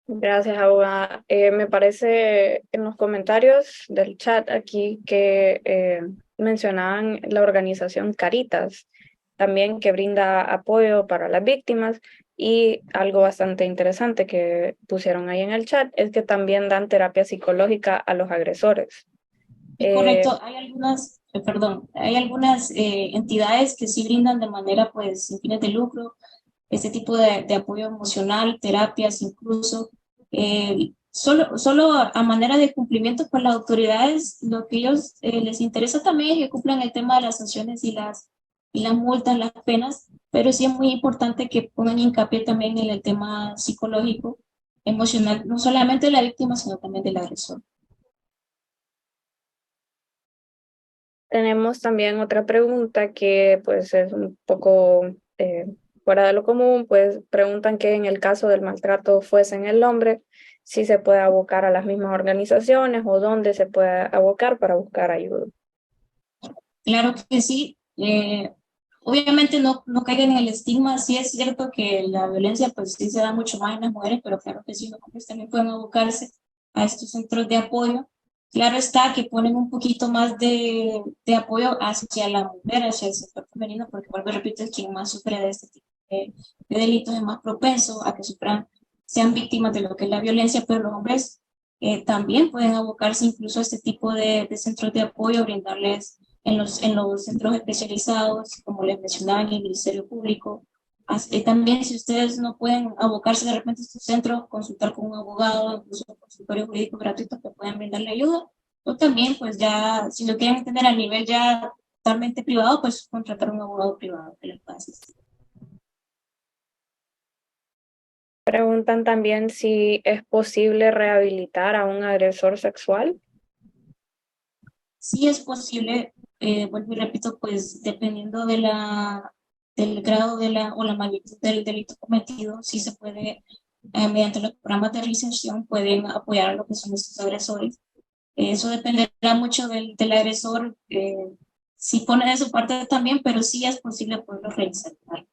Gracias, abogada. Me parece en los comentarios del chat aquí que mencionaban la organización Caritas, también que brinda apoyo para las víctimas, y algo bastante interesante que pusieron ahí en el chat es que también dan terapia psicológica a los agresores. Correcto, hay algunas entidades que sí brindan de manera pues sin fines de lucro este tipo de apoyo emocional, terapias incluso. Solo a manera de cumplimiento con las autoridades, lo que ellos les interesa también es que cumplan el tema de las sanciones y las multas, las penas, pero sí es muy importante que pongan hincapié también en el tema psicológico, emocional, no solamente de la víctima, sino también del agresor. Tenemos también otra pregunta que pues es un poco fuera de lo común, pues preguntan que en el caso del maltrato fuese en el hombre, si se puede abocar a las mismas organizaciones o dónde se puede abocar para buscar ayuda. Claro que sí. Obviamente no caigan en el estigma. Sí es cierto que la violencia pues sí se da mucho más en las mujeres, pero claro que sí, los hombres también pueden abocarse a estos centros de apoyo. Claro está que ponen un poquito más de apoyo hacia la mujer, hacia el sector femenino, porque vuelvo y repito, es quien más sufre de este tipo de delitos, es más propenso a que sean víctimas de lo que es la violencia, pero los hombres también pueden abocarse incluso a este tipo de centros de apoyo, brindarles en los centros especializados, como les mencionaba, en el Ministerio Público. También, si ustedes no pueden abocarse de repente a estos centros, consultar con un abogado, incluso un consultorio jurídico gratuito que puedan brindarle ayuda. O también, pues ya, si lo quieren tener a nivel ya totalmente privado, pues contratar un abogado privado que les pueda asistir. Preguntan también si es posible rehabilitar a un agresor sexual. Sí es posible, vuelvo y repito, pues dependiendo del grado o la magnitud del delito cometido, sí se puede, mediante los programas de reinserción, pueden apoyar a lo que son estos agresores. Eso dependerá mucho del agresor, si pone de su parte también, pero sí es posible poderlo reinsertar.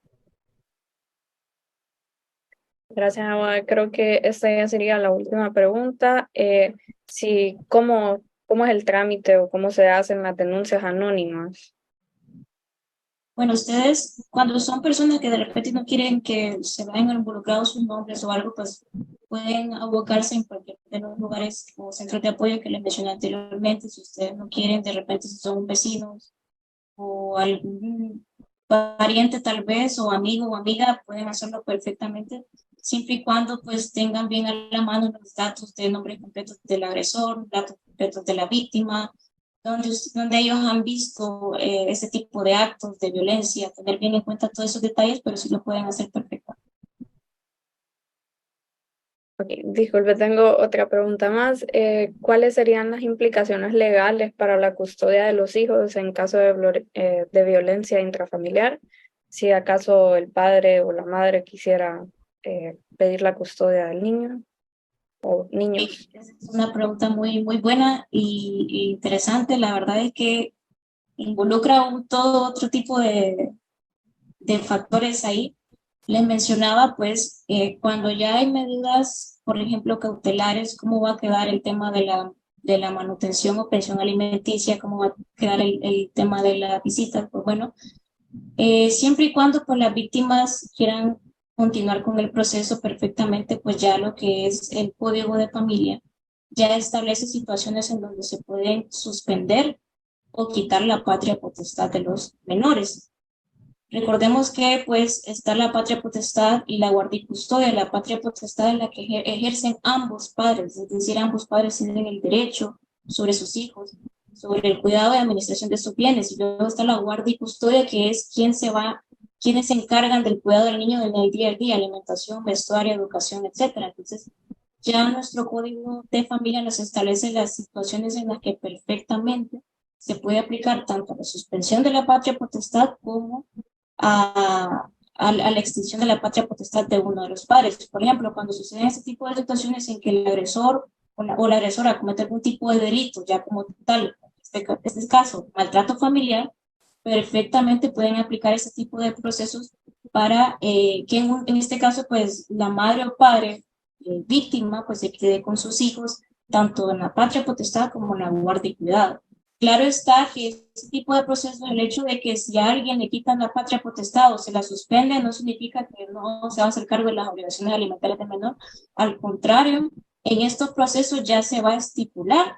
Gracias, abogada. Creo que esta ya sería la última pregunta. ¿Cómo es el trámite o cómo se hacen las denuncias anónimas? Bueno, ustedes, cuando son personas que de repente no quieren que se vean involucrados sus nombres o algo, pues pueden abocarse en cualquier de los lugares o centros de apoyo que les mencioné anteriormente. Si ustedes no quieren, de repente si son vecinos o algún pariente tal vez, o amigo o amiga, pueden hacerlo perfectamente, siempre y cuando pues tengan bien a la mano los datos de nombre completo del agresor, datos completos de la víctima, donde ellos han visto ese tipo de actos de violencia, tener bien en cuenta todos esos detalles, pero sí lo pueden hacer perfectamente. Okay, disculpe, tengo otra pregunta más. ¿Cuáles serían las implicaciones legales para la custodia de los hijos en caso de violencia intrafamiliar? Si acaso el padre o la madre quisiera pedir la custodia del niño o niños. Es una pregunta muy, muy buena y interesante. La verdad es que involucra todo otro tipo de factores ahí. Les mencionaba, pues, cuando ya hay medidas, por ejemplo, cautelares, cómo va a quedar el tema de la manutención o pensión alimenticia, cómo va a quedar el tema de la visita, pues bueno, siempre y cuando pues, las víctimas quieran continuar con el proceso perfectamente, pues ya lo que es el Código de Familia ya establece situaciones en donde se pueden suspender o quitar la patria potestad de los menores. Recordemos que pues está la patria potestad y la guardia y custodia. La patria potestad es la que ejercen ambos padres, es decir, ambos padres tienen el derecho sobre sus hijos, sobre el cuidado y administración de sus bienes. Y luego está la guardia y custodia, que es quienes se encargan del cuidado del niño en el día a día, alimentación, vestuario, educación, etcétera. Entonces, ya nuestro código de familia nos establece las situaciones en las que perfectamente se puede aplicar tanto la suspensión de la patria potestad como a la extinción de la patria potestad de uno de los padres. Por ejemplo, cuando suceden este tipo de situaciones en que el agresor o la agresora comete algún tipo de delito, ya como tal, este caso, maltrato familiar, perfectamente pueden aplicar ese tipo de procesos para que en este caso, pues, la madre o padre víctima, pues, se quede con sus hijos, tanto en la patria potestad como en la guardia y cuidado. Claro está que este tipo de procesos, el hecho de que si a alguien le quitan la patria potestad o se la suspende, no significa que no se va a hacer cargo de las obligaciones alimentarias del menor. Al contrario, en estos procesos ya se va a estipular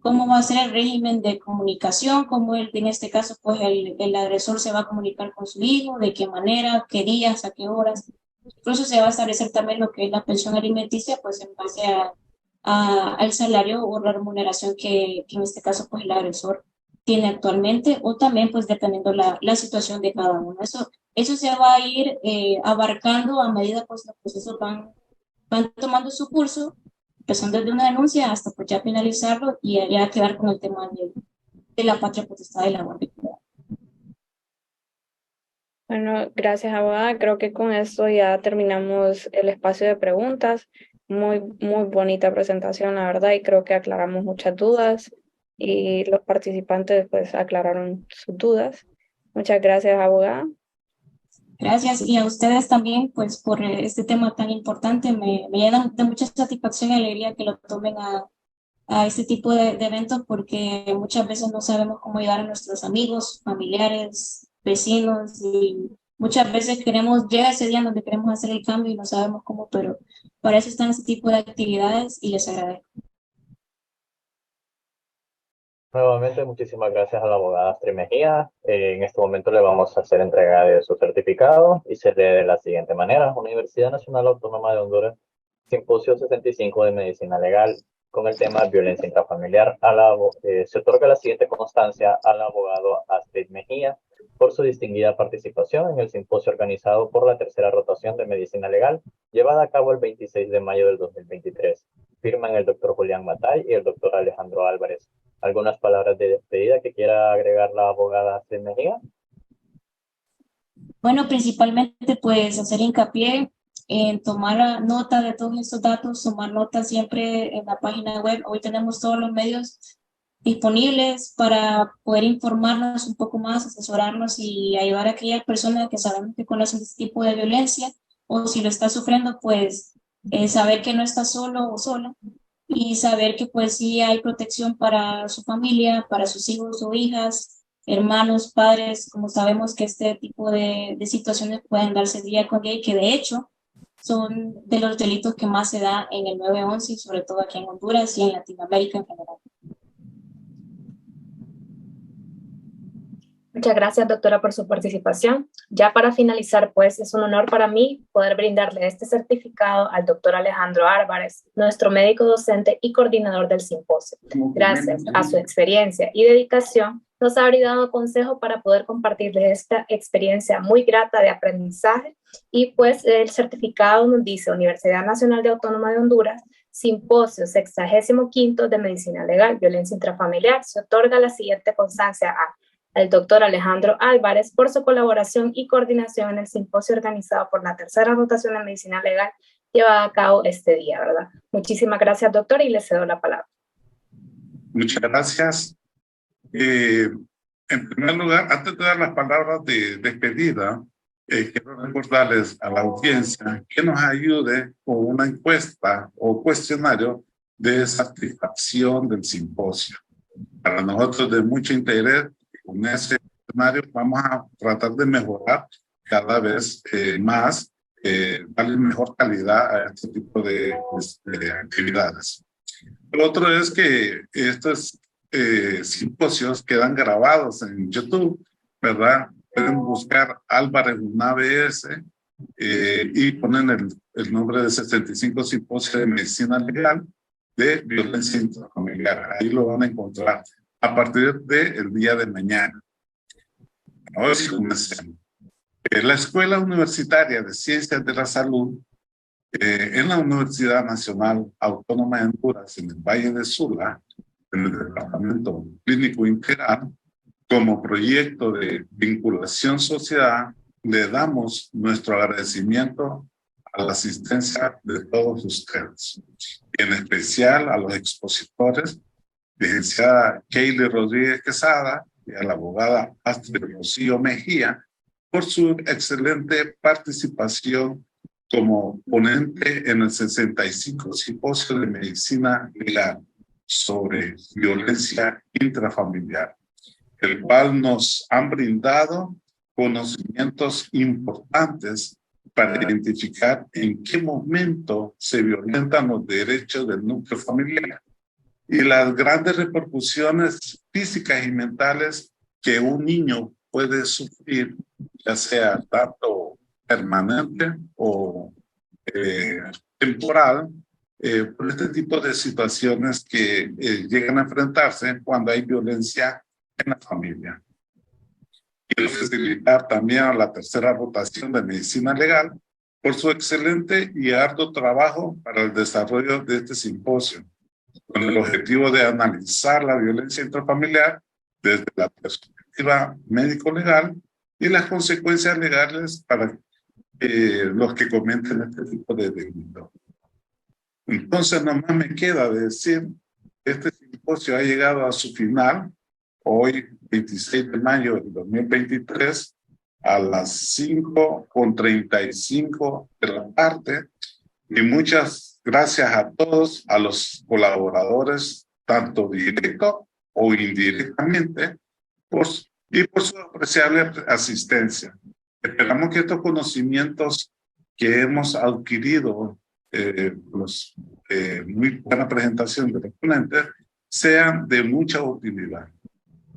cómo va a ser el régimen de comunicación, cómo en este caso, pues el agresor se va a comunicar con su hijo, de qué manera, qué días, a qué horas. Incluso se va a establecer también lo que es la pensión alimenticia, pues en base al salario o la remuneración que en este caso pues el agresor tiene actualmente, o también pues dependiendo la situación de cada uno. Eso se va a ir abarcando a medida pues los procesos van tomando su curso, empezando desde una denuncia hasta pues ya finalizarlo y ya quedar con el tema de la patria potestad y la guardia. Bueno, gracias, abogada. Creo que con esto ya terminamos el espacio de preguntas. Muy, muy bonita presentación, la verdad, y creo que aclaramos muchas dudas y los participantes pues aclararon sus dudas. Muchas gracias, abogada. Gracias, y a ustedes también, pues, por este tema tan importante. Me llena de mucha satisfacción y alegría que lo tomen a este tipo de eventos, porque muchas veces no sabemos cómo ayudar a nuestros amigos, familiares, vecinos, y muchas veces llega ese día donde queremos hacer el cambio y no sabemos cómo, pero para eso están este tipo de actividades y les agradezco. Nuevamente, muchísimas gracias a la abogada Astrid Mejía. En este momento le vamos a hacer entrega de su certificado y se lee de la siguiente manera. Universidad Nacional Autónoma de Honduras, Simposio 65 de Medicina Legal, con el tema violencia intrafamiliar. Se otorga la siguiente constancia al abogado Astrid Mejía por su distinguida participación en el simposio organizado por la tercera rotación de Medicina Legal, llevada a cabo el 26 de mayo del 2023. Firman el doctor Julián Matay y el doctor Alejandro Álvarez. ¿Algunas palabras de despedida que quiera agregar la abogada Astrid Mejía? Bueno, principalmente pues hacer hincapié en tomar nota de todos estos datos, tomar nota siempre en la página web. Hoy tenemos todos los medios disponibles para poder informarnos un poco más, asesorarnos y ayudar a aquellas personas que sabemos que conocen este tipo de violencia o si lo está sufriendo, pues saber que no está solo o sola y saber que pues sí hay protección para su familia, para sus hijos o hijas, hermanos, padres, como sabemos que este tipo de situaciones pueden darse día con día y que de hecho son de los delitos que más se da en el 911 y sobre todo aquí en Honduras y en Latinoamérica en general. Muchas gracias, doctora, por su participación. Ya para finalizar, pues, es un honor para mí poder brindarle este certificado al doctor Alejandro Álvarez, nuestro médico docente y coordinador del simposio. Gracias a su experiencia y dedicación, nos ha brindado consejos para poder compartirles esta experiencia muy grata de aprendizaje. Y pues el certificado nos dice Universidad Nacional de Autónoma de Honduras, Simposio 65º de Medicina Legal, Violencia Intrafamiliar. Se otorga la siguiente constancia al doctor Alejandro Álvarez por su colaboración y coordinación en el simposio organizado por la tercera rotación de Medicina Legal llevada a cabo este día, ¿verdad? Muchísimas gracias, doctor, y le cedo la palabra. Muchas gracias. En primer lugar, antes de dar las palabras de despedida, quiero recordarles a la audiencia que nos ayude con una encuesta o cuestionario de satisfacción del simposio. Para nosotros de mucho interés, con ese escenario vamos a tratar de mejorar cada vez más, darle mejor calidad a este tipo de actividades. Lo otro es que estos simposios quedan grabados en YouTube, ¿verdad? Pueden buscar Álvarez UNAVS y ponen el nombre de 65 Simposio de Medicina Legal de Violencia Intrafamiliar. Ahí lo van a encontrar a partir del día de mañana. Ahora sí comencemos. La Escuela Universitaria de Ciencias de la Salud en la Universidad Nacional Autónoma de Honduras, en el Valle de Sula, en el Departamento Clínico Integral, como proyecto de vinculación sociedad, le damos nuestro agradecimiento a la asistencia de todos ustedes, y en especial a los expositores, licenciada Keili Rodríguez Quesada y a la abogada Astrid Rocío Mejía, por su excelente participación como ponente en el 65 Simposio de Medicina Legal sobre violencia intrafamiliar, el cual nos han brindado conocimientos importantes para identificar en qué momento se violentan los derechos del núcleo familiar y las grandes repercusiones físicas y mentales que un niño puede sufrir, ya sea tanto permanente o temporal, por este tipo de situaciones que llegan a enfrentarse cuando hay violencia en la familia. Quiero felicitar también a la tercera rotación de Medicina Legal por su excelente y arduo trabajo para el desarrollo de este simposio, con el objetivo de analizar la violencia intrafamiliar desde la perspectiva médico-legal y las consecuencias legales para los que cometen este tipo de delito. Entonces, nomás me queda decir que este simposio ha llegado a su final, hoy, 26 de mayo de 2023, a las 5:35 de la tarde, y muchas gracias a todos, a los colaboradores, tanto directo o indirectamente, por su apreciable asistencia. Esperamos que estos conocimientos que hemos adquirido, muy buena presentación de los ponentes, sean de mucha utilidad.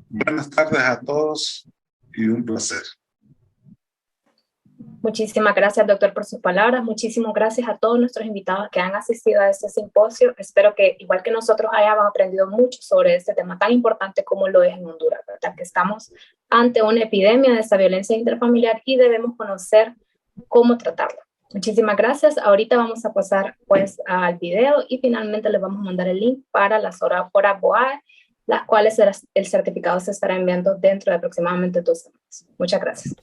Buenas tardes a todos y un placer. Muchísimas gracias, doctor, por sus palabras. Muchísimas gracias a todos nuestros invitados que han asistido a este simposio. Espero que, igual que nosotros, hayan aprendido mucho sobre este tema tan importante como lo es en Honduras, ¿verdad? Que estamos ante una epidemia de esta violencia intrafamiliar y debemos conocer cómo tratarla. Muchísimas gracias. Ahorita vamos a pasar pues al video y finalmente les vamos a mandar el link para las horas BOAE, las cuales el certificado se estará enviando dentro de aproximadamente 2 semanas. Muchas gracias.